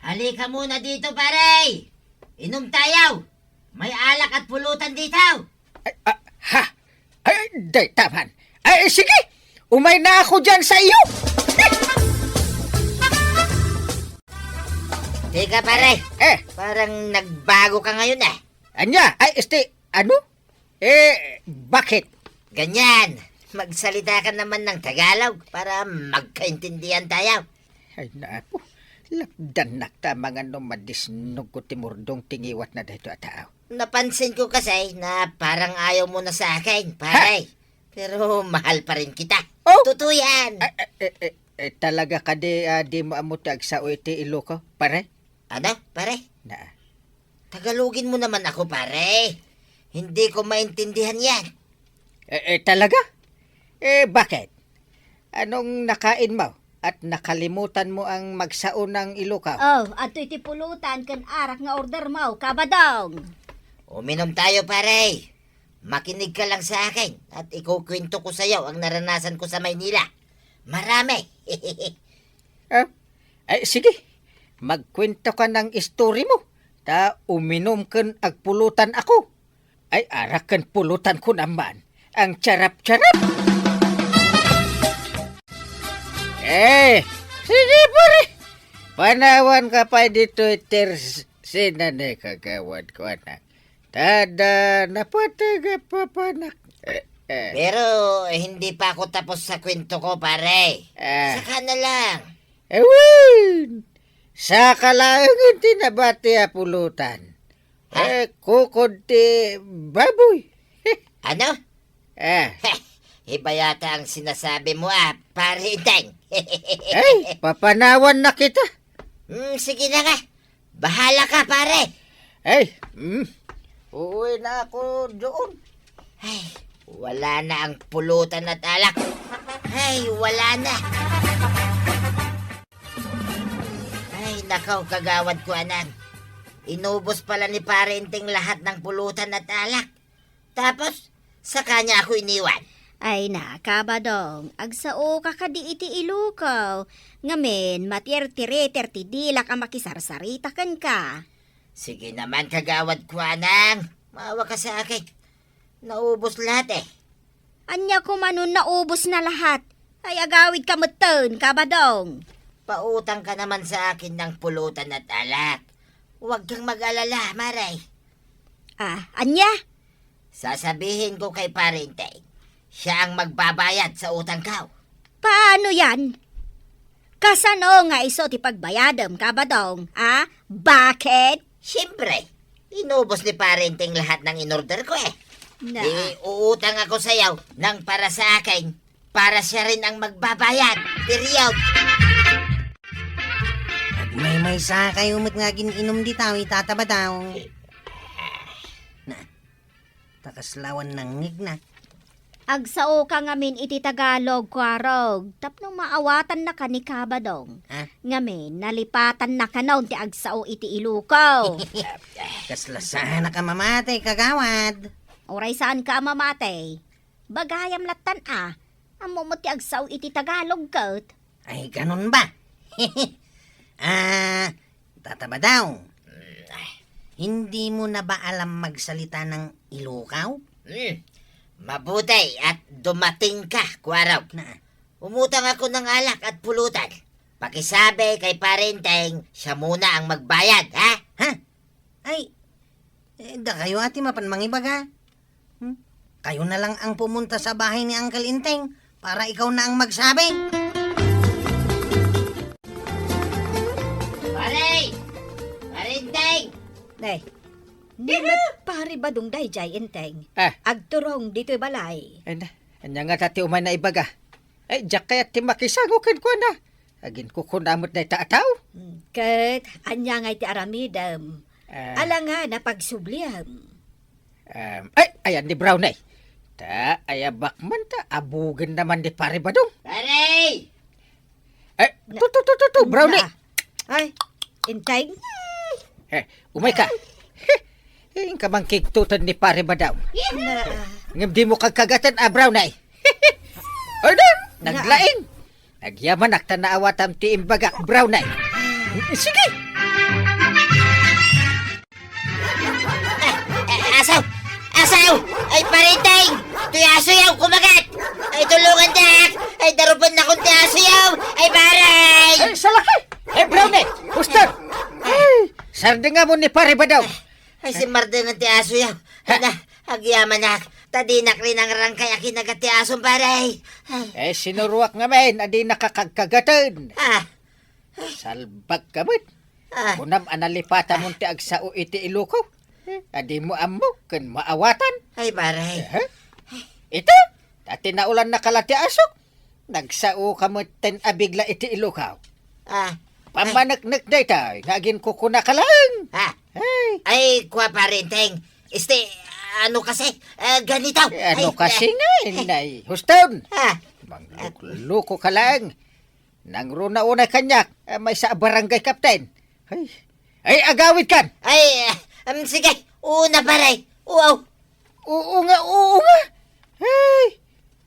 Halika muna dito, pare! Inom tayo! May alak at pulutan dito! Day taman. Sige! Umay na ako dyan sa iyo! Teka, pare. Parang nagbago ka ngayon Anya? Ano? Bakit? Ganyan. Magsalita ka naman ng Tagalog para magkaintindihan tayo. Ay napo. Lapdan nakta mga nomadisnog ko timurdong tingiwat na dito at tao. Napansin ko kasi na parang ayaw mo na sa akin, pare. Pero mahal pa rin kita. Totoo yan. Talaga ka di mo amutag sa uiti iloko, pare? Ano, pare? Tagalogin mo naman ako, pare. Hindi ko maintindihan yan. Talaga? Bakit? Anong nakain mo? At nakalimutan mo ang magsaon ng ilukaw? Ato iti pulutan kan arak nga order mo, Kabadong. Uminom tayo, pare. Makinig ka lang sa akin at ikukwento ko sa'yo ang naranasan ko sa Maynila. Marami. Sige. Magkwento ka ng istorya mo. Uminom kan agpulutan ako. Arakan pulutan ko naman. Ang charap-charap. Sige pare. Panawan ka pa dito sinanay kagawad ko anak. Tada napataga papanak. Pero hindi pa ako tapos sa kwento ko, pare. Saka na lang. Saka lang tinabati a pulutan. Kukod ti baboy. Ano? Iba yata ang sinasabi mo, pare Inteng. Papanawan na kita. Sige na nga. Bahala ka, pare. Uwi na ako doon. Wala na ang pulutan at alak. Wala na. Nakaw, kagawad ko, anan. Inubos pala ni pare Inteng lahat ng pulutan at alak. Tapos, sa kanya ako iniwan. Ay na, Kabadong, agsao ka kadi iti ilukaw. Ngamen, matir-tire-ter ti dilak ang makisarsaritakan ka. Sige naman, kagawad ko, anang. Maawa ka sa akin. Naubos lahat Anya ko manon naubos na lahat. Ay agawid ka muton, Kabadong. Pautang ka naman sa akin ng pulutan at alak. Huwag kang mag-alala, Maray. Anya? Sasabihin ko kay Pare Inteng. Siya ang magbabayad sa utang ko. Paano yan? Kasano nga iso ti pagbayadam ka ba dong? Ha? Bakit? Siyempre, inubos ni parenting lahat ng inorder ko eh. Na, Uutang ako sayaw ng para sa akin. Para siya rin ang magbabayad. Period. May sa kayo umit nga gininom di tao, itataba daw. Na, takaslawan ng ngig na. agsao ka ngamin iti Tagalog kwarog. Tapno maawatan na ka ni Kabadong. Ha? Ngamin, nalipatan na ka naon ti agsao iti Ilukaw. Kaslasahan na ka mamatay, kagawad. Oray saan ka mamatay? Bagayam latan Amo mo ti agsaw iti Tagalog kat. Ay, ganun ba? Tataba daw. Hindi mo na ba alam magsalita ng Ilokaw? Mabuti at dumating ka, Kwaraw. Na, Umutang ako ng alak at pulutan. Pakisabi kay parenteng siya muna ang magbayad, ha? ha? Ay, da kayo ati mapanmangibaga. Kayo na lang ang pumunta sa bahay ni Uncle Inteng para ikaw na ang magsabi. Pare! Parenteng! Day, di mat pari ba dong day jay enteng? Agturong dito'y balay. Anya nga tati umay na ibaga. Ay, jak kaya ti makisagukin ko na. Agin ko kunamot na itaataw. Kat, anya nga iti aramidam. Ala nga na pagsubliam. Ay, ayan ni Brown ay. Ayabak man ta. Abugan naman ni pare ba dong? Pare! Ay, tu, Brown ay. Ay, enteng? Umay ka. Yung kamangkig tutan ni pare ba daw? Na, Ngam di mo kagkagatan Brown ay. O doon, naglaing. Nagyaman akta na awatam ti imbagak Brown ay. Sige. Asaw! Asaw! Ay, parenteng! Tuyasayaw, kumagat! Ay, tulungan dak! Ay, darupan na kong tuyasayaw! Ay, paray! Ay, salaki. Brown ay. Pustan. Ay, sardi nga mo ni pare ba daw? Ay, si Marden ng tuyasayaw. Na, agyaman na. Tadinak rin ang rangkay akin nagatiasong paray. Sinuruak nga men, adi nakakagkagatan. Ah, Salbag kamot. ah. Kunam analipatan mo ti agsao iti Ilukaw. Adi mo amo, kan maawatan. Ay, paray. Ito, dati naulan na kalati asok. Nagsao ka mo ten abigla iti Ilukaw. Ah, Pamanaknak na ito, nagin ko kuna ka lang. ah. Ay, Ay, kuha parenteng. Ano kasi? Ganito. ano Ay, kasi nga, inay. Huston, Ah, mangluko ka lang. Nang runa unay kanyak, may sa barangay kapten. Ay, agawid kan. ay, sige. Una, paray. Wow. Oo nga.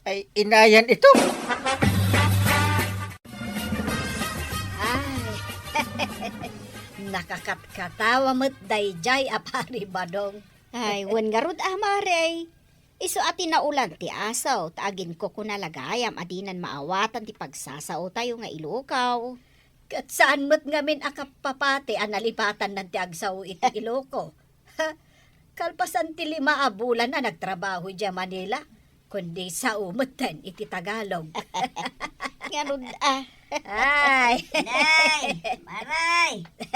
Ay, inayan ito. ay. Nakakatkatawa mo't day jay apari badong. Ay, wan nga rod maray. Iso ati naulan ti asaw, taagin ko kunalagayam, adinan maawatan ti pagsasao tayo nga Ilokaw. Kat saan mo't ngamin akapapati analipatan ng ti agsaw iti Iloko? Kalpasan ti 5 bulan na nagtrabaho dya Manila, kundi sa umutan iti Tagalog. Nga rod Ay. Nay, maray.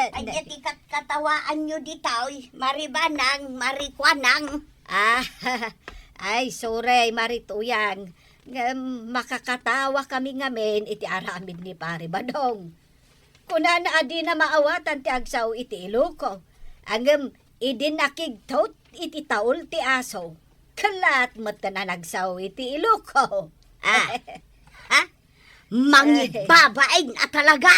Ay, ti katawaan nyo di tao. Maribanang, marikwanang. Ay, sorry, Marituyang. Makakatawa kami ngamin iti aramid ni Pare Badong. Kuna na adi na maawatan ti agsaw iti Iluko. Angem, idinakigtot iti taul ti aso. Kalat mo't ka na nagsaw iti Iluko. Mangbabain na talaga.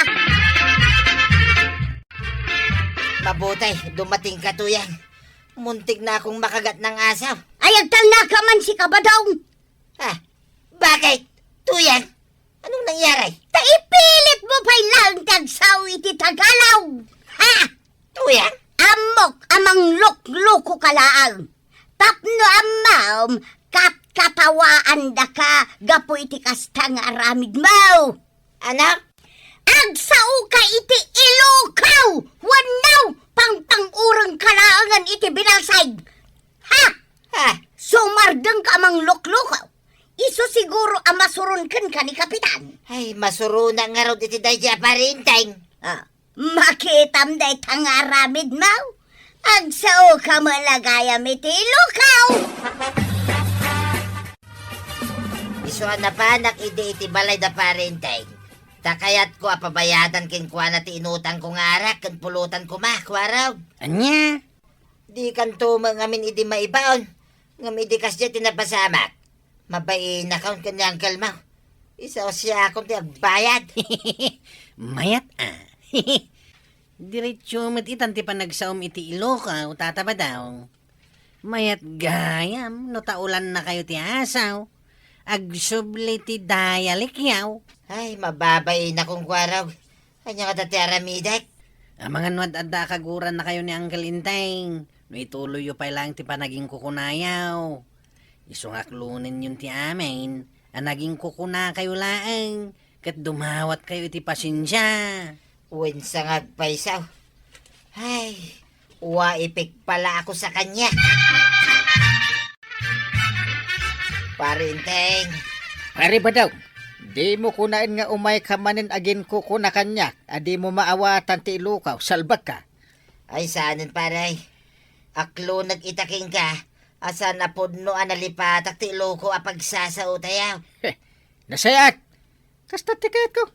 Mabuti, dumating ka, Tuyang. Muntik na akong makagat ng asaw. Ay, agtalna ka man si Kabadong. Bakit? Tuyang, anong nangyari? Taipilit mo pa'y lang tagsaw iti Tagalog. Tuyang? Amok amang luk-luko kalaang. Tapno amam, katawaan da ka, gapo iti kasta nga aramid mo. Ano? Agsao ka iti Ilokaw! Wanaw! Pang-urang kalaangan iti binalsay! Sumardeng ka amang luk-lukaw. Iso siguro amasun surunkan ka ni Kapitan. Ay, masuruna nga raw iti dayja parinteng. Makitam day tangaramid mau. Agsao ka malagayam iti lukaw. Isuan na panak iti balay da parinteng. Takayat ko apabayadan kin kwa na ti inutang ko nga arak ken pulutan ko makwaraw. Anya? Di kan tumang amin idi maibaon. Ngam idi kasya tinapasamak. Mabain na kaun kanyang kalmaw. Isa o siya akong ti agbayad. Mayat Diretso met itan ti panagsaom iti Iloca o tataba daw. Mayat gayam no taulan na kayo ti asaw. Agsubli ti dayalikyaw. Ay, mababay na kong kwaraw. Kanya ka dati aramidak. Mga nuad adda kaguran na kayo ni Uncle Inteng. No ituloy pa lang ti panaging kukunayaw. Isungaklunin yun ti amin. Ang naging kukuna kayo laeng. Kat dumawat kayo iti pasensya. Uwin sa ngagpaisaw. Ay, waipik pala ako sa kanya. Parinteng. Pare ba daw? Di mo kunain nga umay ka manin agin ko kuna kanya. Adi mo maawatan ti Ilocaw. Salbag ka. Ay, saanin paray. Aklo nag-itaking ka. Asa na podno analipatak ti loko apagsasao tayaw. Nasayat. Kasta tikayat ko.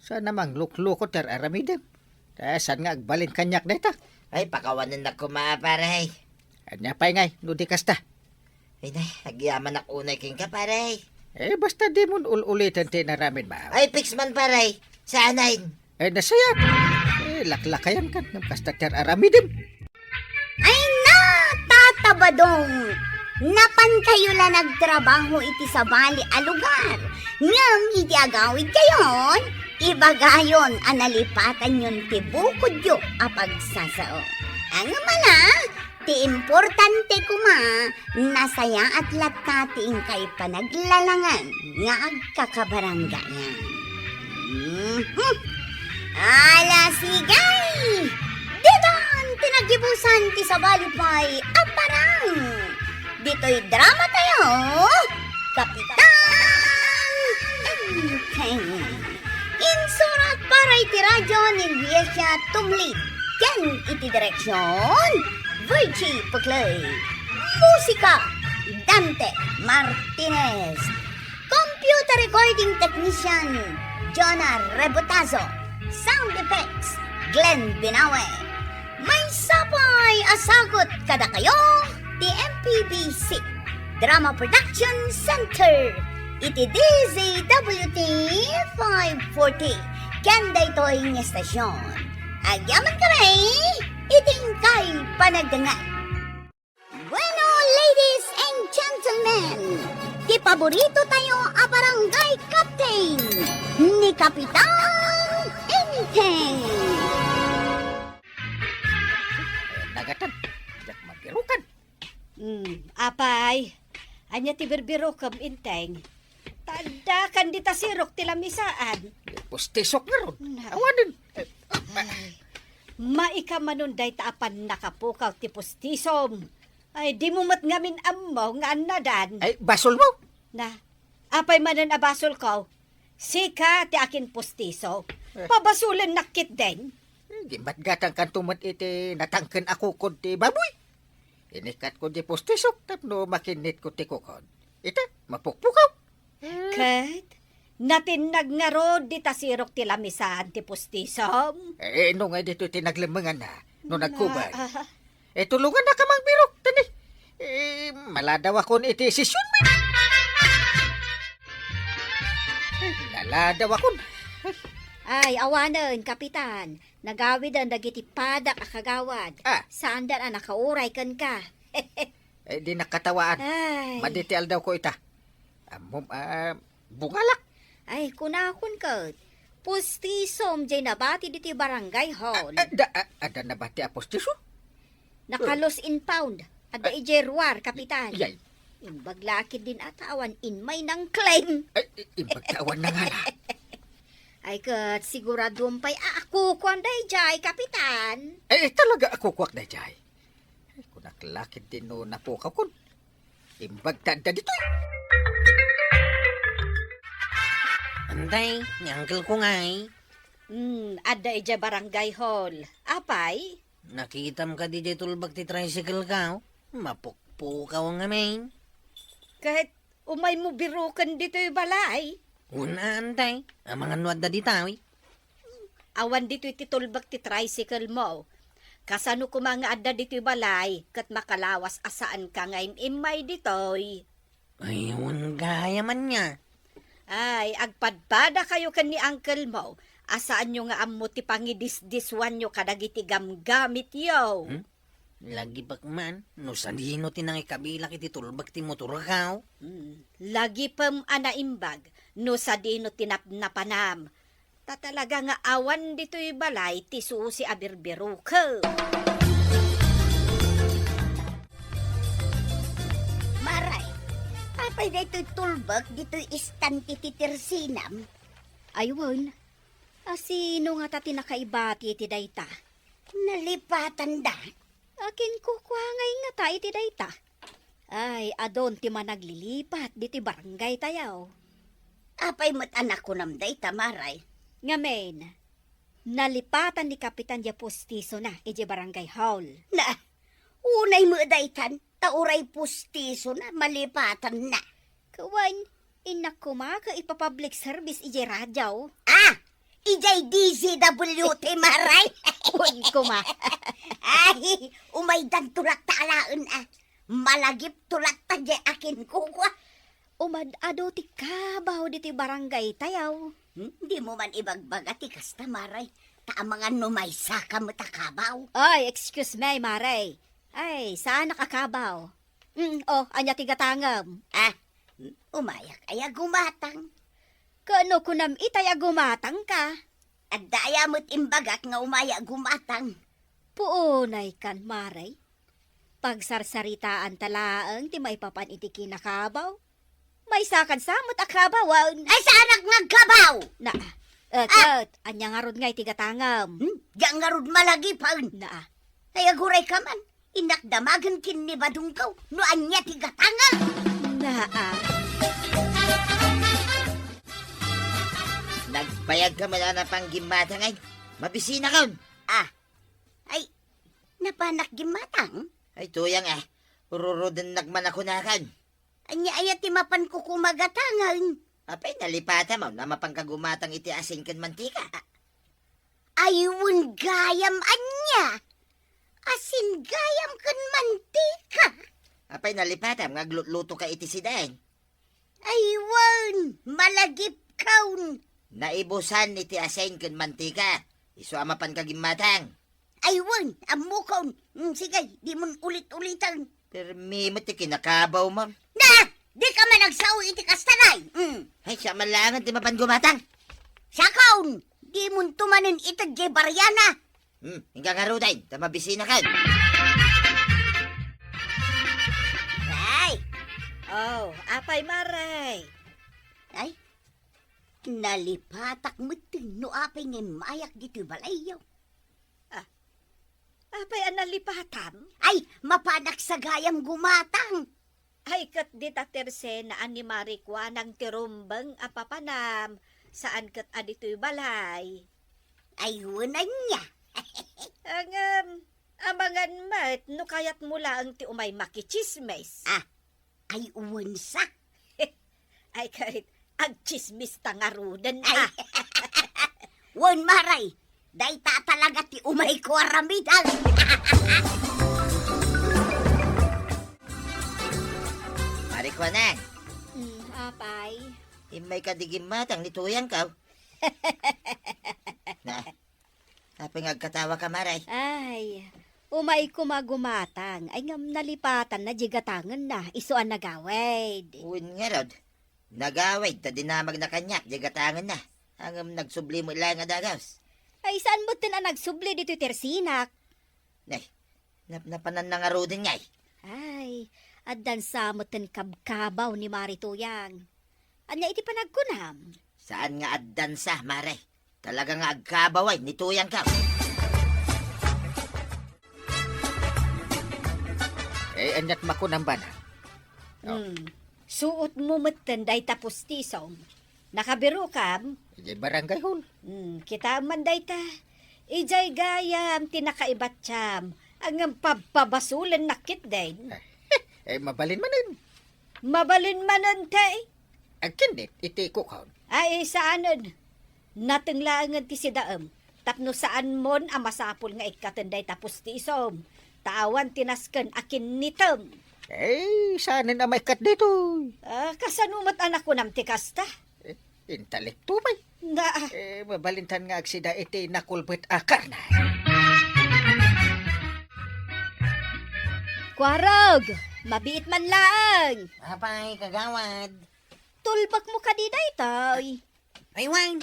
Sana mang luklukot ter aramidem. Saan nga agbalin kanyak na ita. Ay, pakawanan na ko paray. Anya pa'y ngay, nudi kasta. Ay na, agyaman ak unay king ka paray. Basta di mo ulitin ti naramin ba? Ay, fix man paray. Saanayin. Nasayat. Laklakayan kan. Kasta ter aramidem. Ay na, tatabadong. Napan kayo la nagtrabaho iti sa bali a lugar. Ngam iti agawid kayon, ibagayon analipatan yun ti bukod yo apagsasao. Ang mana, ti importante kuma, nasaya at latating kay panaglalangan nga agkakabaranggayan. Ala sigay! Diban tinagibusan ti sa balipay aparang! Dito'y drama tayo, Kapitan Enteng. Insurat para iti radyo ni Viesya Tumlit. Ken iti direksyon, Virgie Puclay. Musika, Dante Martinez. Computer recording technician, Jonah Rebotazo. Sound effects, Glenn Binawe. May sapay asagot kada kayo, the MPBC Drama Production Center. Iti DZWT 540. Kanda ito'y ng estasyon. Agyaman kami, iting kay panagdangan. Bueno, ladies and gentlemen, di paborito tayo a barangay captain ni Kapitan Enteng. Nagatan. Jak magirukan. Apay, anya ti berbiro kam Inteng. Tanda kan di tasirok ti lamisaan. Pustisok nga ron. Awanin. Maikamanon day taapan nakapukaw ti pustisom. Ay di mo mat ngamin ammo nga anadan. Ay, basol mo. Na, apay manan abasol ko. Sika ti akin pustiso. Pabasulan nakit din. Gimat gatang kantumat iti natangken ako kod ti baboy. Inikat ko di pustisok tapno makinit ko ti kukod. Ita, mapukpukaw. Kat, natinag nga rod di tasirok ti lamisan ti pustisom. No nga dito tinaglemengan na. No nagkubay. Tulungan na ka mang birok. Tani. Maladaw akon iti sisyon mo. Naladaw akon. Ay, awanan, kapitan. Nagawid ang dagiti padak akagawad. Saan dan ang nakauray kan ka? Di nakatawaan. Ay. Maditial daw ko ita. Bungalak. Ay, kunakon ka. Pustisom, jay nabati diti barangay hall. Ada na ba ti apostiso? Nakalos in pound. Ada ijerwar, kapitan. Yay. Imbaglakid din atawan in may nang claim. Ibagtawan na nga na. Ay, kat siguradong pa'y ako kwanday jay, kapitan. Talaga ako kwak na jay. Kung naklakid din no napukaw kun. Imbagtanda dito. Antay, ni uncle ko ngay. Ada ija barangay hall. Apay? Nakitam ka di tulbag ti tricycle ka. Mapukpo ka nga main. Kahit umay mo birukan dito yung balay. Una antay, ang mga nuwad na ditawi. Awan dito ititulbag ti tricycle mo. Kasano ko mga adda dito yung balay, kat makalawas asaan ka ngayon imay ditoy. Ayun, gaya man niya. Ay, agpadpada kayo kan ni uncle mo. Asaan nyo nga amo ti pangidisdiswan nyo kadagiti gamgamit yo. Lagi bakman, no sanino tinang ikabila kiti tulbag ti motor ka. Lagi pam anaimbag, no sa dino tinapnapanam. Tatalaga nga awan dito'y balay, ti susi abirbiru ka. Maray, apay dito'y tulbag, dito'y istanti titirsinam. Aywan, sino nga ta tinakaibati ti dayta? Nalipatan da. Akin kukwangay nga ta iti dayta. Ay, adon ti managlilipat, diti barangay tayaw. Apay mat anak ko namday, tamaray. Ngamen, nalipatan ni Kapitan Dia Pustiso na iti barangay hall. Na, unay mo daytan, tauray pustiso na, malipatan na. Kawan, inak ko ka ipapublic service iti radyaw. Ah, ijay DZWT, maray. Kun ko ma. Ay, umay dan tulak talaan ah. Malagip tulak ta di akin kuwa. Umad-ado ti kabaw diti barangay tayaw. Di mo man ibagbagati kasta, maray. Taamangan no may saka mo takabaw. Ay, excuse me, Maray. Ay, saan nakakabaw? Anya ti gatangam. Ah, umayak ay gumatang. Kano kunam itay gumatang ka? At daya mo't imbagak nga umaya gumatang. Puunay kan, Maray. Pagsarsaritaan talaang ti may papan iti kinakabaw. May sakan samot akabawan. Ay, saanak nga gabaw! Na, kat, anya nga rod nga iti gatangam. Diyan nga rod malagi pa. Na, Ay, aguray ka man. Inakdamagan kin ni Badungkaw. No anya tigatanga. na, Nagbayag ka mala na pang gimata ngay. Mabisina ka. Ah, ay, napanak gimatang. Ay tuyang Ururudan nagman ako nakan. Anya ayat timapan ko kumagatangan. Apay nalipata mo na mapangkagumatang iti asin kan mantika. Ayun gayam anya. Asin gayam kan mantika. Apay nalipata ngagluto ka iti sidain. Aywan, malagip kaun. Naibusan iti asin kan mantika. Isu amapan kagimatang. Aywan, amo kaun. Sige, di mo ulit-ulitan. Permi mo ti kinakabaw mo. Na, di ka man nagsaw iti kastanay. Ay siya malangan ti mapan gumatang. Siya kaun, di mo tumanin ito di baryana. Hingga nga ruday, tamabisina ka. Ay, apay Maray. ay, nalipatak mo no apay nga mayak dito balayaw. Apay analipatan. Ay, mapanak sa gayam gumatang. Ay, kat di taterse na animari kwa ng tirumbang apapanam. Saan kat adito'y balay. Ayunan niya. Ang amangan mat, no kayat mula ang ti umay makichismes. Ay, uwansa. Ay, kahit agchismis tangarudan Ay, wan maray. Day talaga ti umay ko aramidan. Marikwanang, Apay. imay kadigimatang nituyang ka. Na, apay ngagkatawa ka maray. Ay, umay kumagumatang. Ay ngam nalipatan na jigatangan na. Isuan nagawid. Uwin nga rod. Nagawid, ta dinamag na kanyak, digatangan na. Hanggang nagsubli mo lang nga dagaws. Ay, saan mo na nagsubli dito tersinak? Nay, napanan na nga rodin ngay. Ay, addan sa moten kabkabaw ni Marituyang. Anya iti panagkunam. Saan nga addan sa, maray? Talaga nga agkabaway, nituyang ka. Anyat makunang ba na? Suot mo moten day tapos tisom. Nakabiro kam? Ije barangay hall. Kita man dayta. Ijay gayam tinakaibat siyam. Ang pabasulan nakit din. Mabalin manin. Mabalin manan tay. Ang kinit, iti kukaon. Ay, saanon? Natenglaangan ti si daam. Tapno saan mon ang masapol nga ikatenday tapos ti isom. Tawan tinasken akin nitem. Saanin na may kat dito? Kasanumat anak ko nam ti kasta. Intelekto bay. Na, Mabalintan nga agsida iti nakulbet akar na. Kwarog, mabiit man lang. Apay, kagawad. Tulbak mo ka di daytoy. Ay, Wang.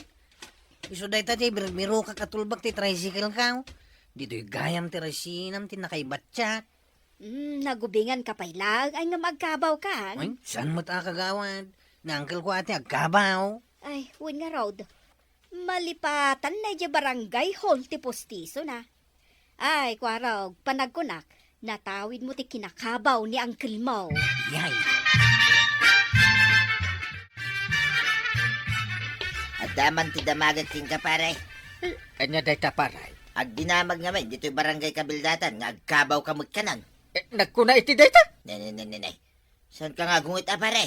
Iso day ta, biro ka katulbak ti tricycle ka. Dito'y gayam ti rasinam ti nakaibatsyat. Nagubingan ka pa lang ay nga magkabaw ka. Ay, saan mo ta kagawad? Na uncle ko ate agkabaw. Ay, win nga road. Malipatan na di barangay hall ti postiso na. Ay, kwarog, panagkunak, natawid mo ti kinakabaw ni uncle mo. Yay. At daman ti damagan king ka pare. Anya day taparay. Ag dinamag nga may, dito'y barangay kabildatan, nga agkabaw ka magkanan. Nagkuna iti day ta? Nay. Saan ka nga gungit pare?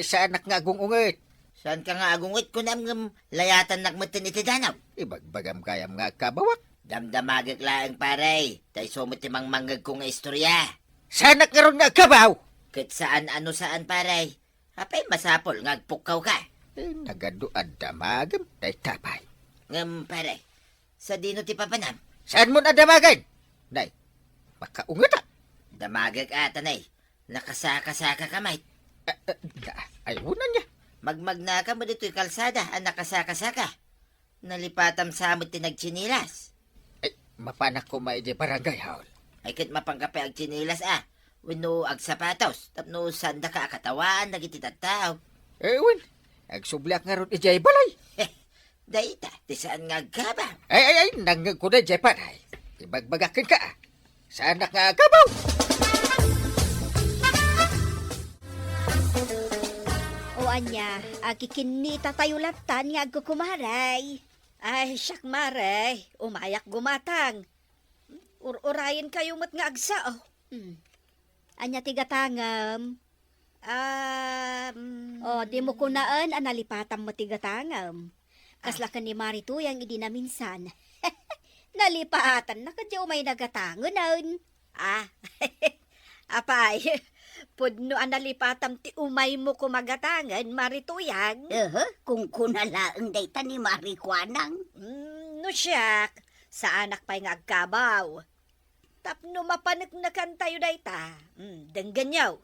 Saan nga agungungit? Saan ka nga agungit ko nam layatan nakmatan iti danaw? Ibagbagam kayam nga kabawak. Damdamagag laang pare. Tay sumot timang manggag ko nga istorya. Saan nga ron nga kabaw? Kat saan ano saan pare. Apay masapol nga agpukaw ka. Nagaduad damagam day tapay. Ngam pare. Sa dino ti papanam. Saan mo na damagan? Day, makaungat ah. Damagag ata nay. Nakasaka-saka kamay. Ayunan niya. Magmag na ka mo dito'y kalsada ang nakasaka-saka. Nalipatam sa amot tinagchinilas. Mapanak ko maiji barangay hall. Ay kit mapangkape ag chinilas Wino ag sapatos. Tapno sanda ka akatawaan nagititataw. Win, agsublak nga ron ijay balay. Dayta, ti saan nga agkaba? Ay, nanggag ko na ijay paray. Ibagbagakin ka ah. Saan nga kabaw? O anya, agikinita tayo laptan nga agkukumaray. Ay, siyak maray, umayak gumatang. Urayan kayo mat nga agsa, oh. Anya tigatangam. Di mo kunaan, analipatan mo tigatangam. Kasla ka ni Marito yung idinaminsan. Nalipatan na kadyo may nagatangon nun. Apay, pudno analipatan ti umay mo kumagatangan, Marituyang. Kung kunalaang dayta ni Marikwanang. No siyak, sa anak pa'y nga agkabaw. Tapno mapanik na kan tayo dayta. Dengganyaw.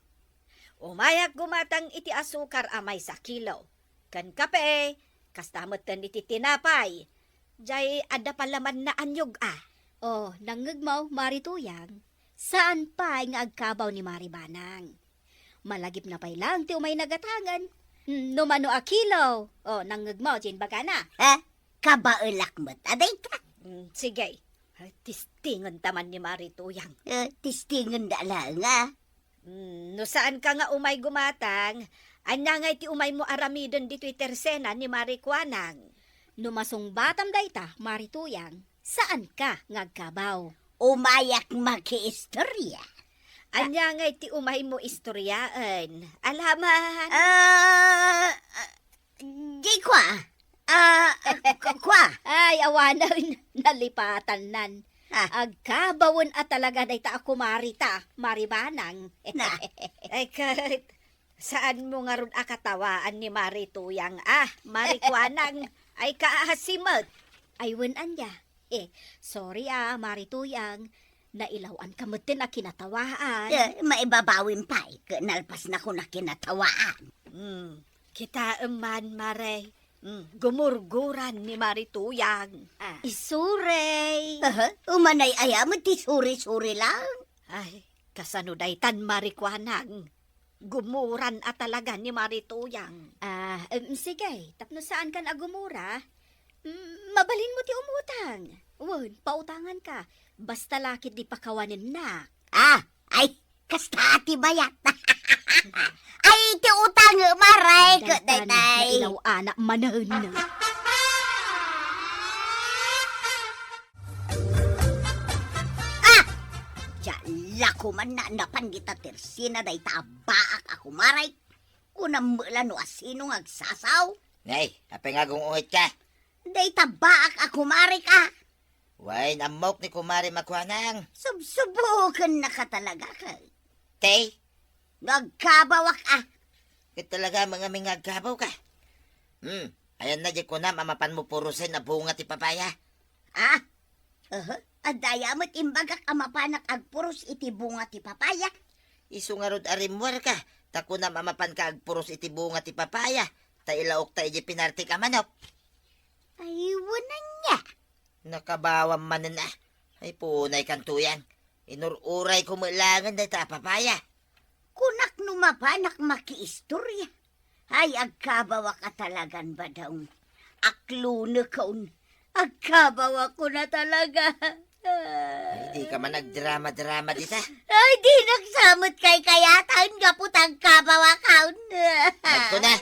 Umayak gumatang iti asukar amay sa kilo. Kan kape, kastamot kan iti tinapay. Jay ada palaman na anyog nangagmaw, Marituyang. Saan pa nga agkabaw ni Maribanang? Malagip na pa'y lang ti umay nagatangan. Numano a kilo. Nangagmaw, Jane Bagana. Kabaulak mo't aday ka. Sige. Tistingon taman ni Marituyang. Tistingon da lang ah. No saan ka nga umay gumatang, anya nga iti umay mo aramidon dito'y tersena ni Marikwanang. Numasong batam dayta, Marituyang, saan ka ngagkabaw? Umayak makiistorya. Anya nga iti umay mo istoryaan. Alaman. Di kwa. Kwa. Ay, awanan, nalipatan nan. Agkabawon at talaga dayta ako Maribanang. Ay, kahit saan mo nga ron akatawaan ni Marituyang, Marikwanang, ay kaahasimot. Ay, anya. Sorry Marituyang, nailawan ka mo din na kinatawaan. Maibabawin pa nalpas na ko na kinatawaan. Kita man, Mare. Gumurguran ni Marituyang. Isurey. Umanay ayam, ti suri-suri lang. Ay, kasanuday tan Marikwanang. Gumuran at talaga ni Marituyang. Sige, tapno saan kan agumura? Mabalin mo ti umutang. Pautangan ka. Basta lakit di pakawanin na. Ay, kasta ati bayat. Ay, ti utang maray ko, day. Ilaw anak manahon. Jala ko man na napandita tersina day tabaak ako maray. Kunang mula no asino agsasaw. Ngay, apay nga gungungit ka. Day tabaak ako maray ka. Way, namok ni kumari makwanang. Subsubukan na ka talaga ka. Tay, Nagkabawak kit talaga mga mingagkabaw ka. Ayan na di ko na mamapan mo purusin na bunga ti papaya. Adaya mo't imbagak amapanak agpuros iti bunga ti papaya. Isu nga rod arimwar ka. Tako na mamapan ka agpuros iti bunga ti papaya. Ta ilaok ta iji pinarti ka manok. Ayunan niya. Nakabawang manan na. Ay punay kantuyan. Inururay ko mulangan na ta papaya. Kunak numapanak makiistorya. Ay, agkabawa ka talagan ba daw? Aklo na kaun. Agkabawa ko na talaga. Hindi ka man nagdrama-drama dita. Ay, di nagsamot kay kayatan gaputang kabawa kaun. Nagko na.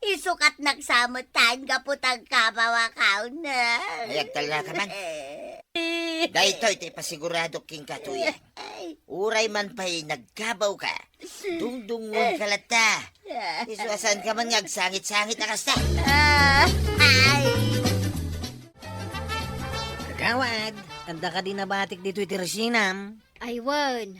Isukat nagsamot tan gaputang kabawa kaun. Ayag talaga ka man. Dahito iti pasigurado king katuyan. Uray man pa'y nagkabaw ka. Dungdungon ka lata. Isuasan ka man ngagsangit-sangit na kasta. Ay. Kagawad, anda ka din nabatik dito iti Resinam. Aywan.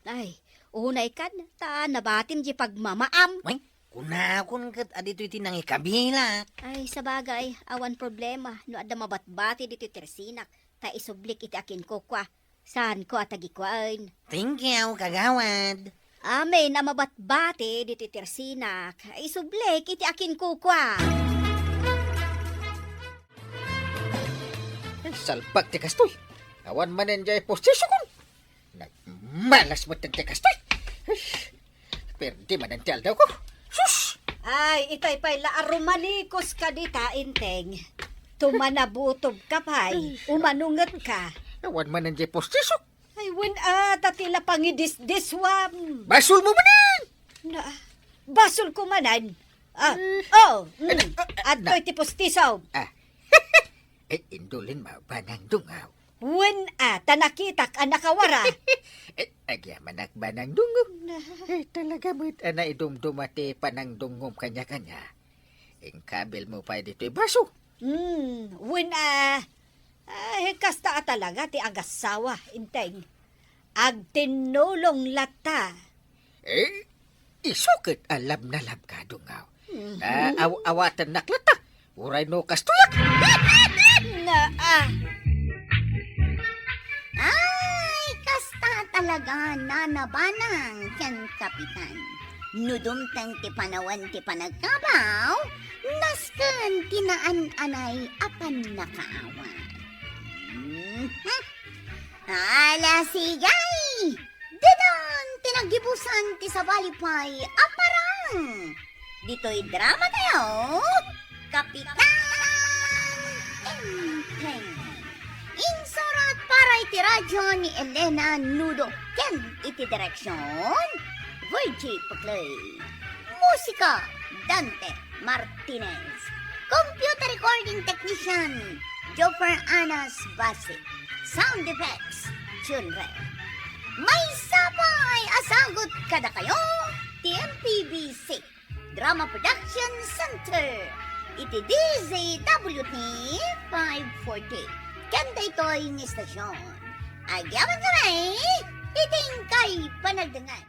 Ay, unay kan, ta nabatim di pagmamaam. Ay, kunakon kat adito iti nang ikabila. Ay, sa bagay, awan problema. No ada mabatbati dito tersinak. Ta isublik iti akin ko kwa. Saan ko at agikwain. Thank you, kagawad. Amen na mabatbati dito tersinak. Isublik iti akin ko kwa. Salpag ti kastoy. Awan manen jay postisyo kon. Nagmalas mo ti kastoy. Perdi manen ti aldaw ko. Sus! Ay, itay pa'y laarumanikos ka dita, inteng. Tumanabutob ka pa'y, umanungat ka. Awan manen jay postisyo. Ay, wen tatila pangidis-diswam. Basol mo manen! Na, basol ko manan. Adto'y tipostisaw. Indulin mo banang dungaw. Wen tanakitak nakawara. Agyaman banang dungom. Talaga mo't ana idumdumati panang dungom kanya-kanya. Ang kabil mo pa dito baso. Wen kasta talaga ti agasawa, inteng. Agtinulong lata. Isukit alam na lab ka dungaw. Awatan naklata. Uray no kastuyak. Ay, kasta talaga nanabanang yan, Kapitan. Nudumtang ti panawan ti panagkabaw, nasken tinaan-anay apan nakaawa. Ala sigay! Dinan tinagibusan ti sabalipay aparang! Dito'y drama tayo, Kapitan Enteng. Insurat para iti radyo ni Elena Nudo. Ken iti direksyon, Virgie Paclay. Musika, Dante Martinez. Computer recording technician, Joper Anas Basit. Sound effects, Chunre. May sapay asagot kada kayo, TMPBC Drama Production Center. Iti DZWT 540. Kanda ito'y ni stasyon. Agyaman kami, iting kay panagdangan.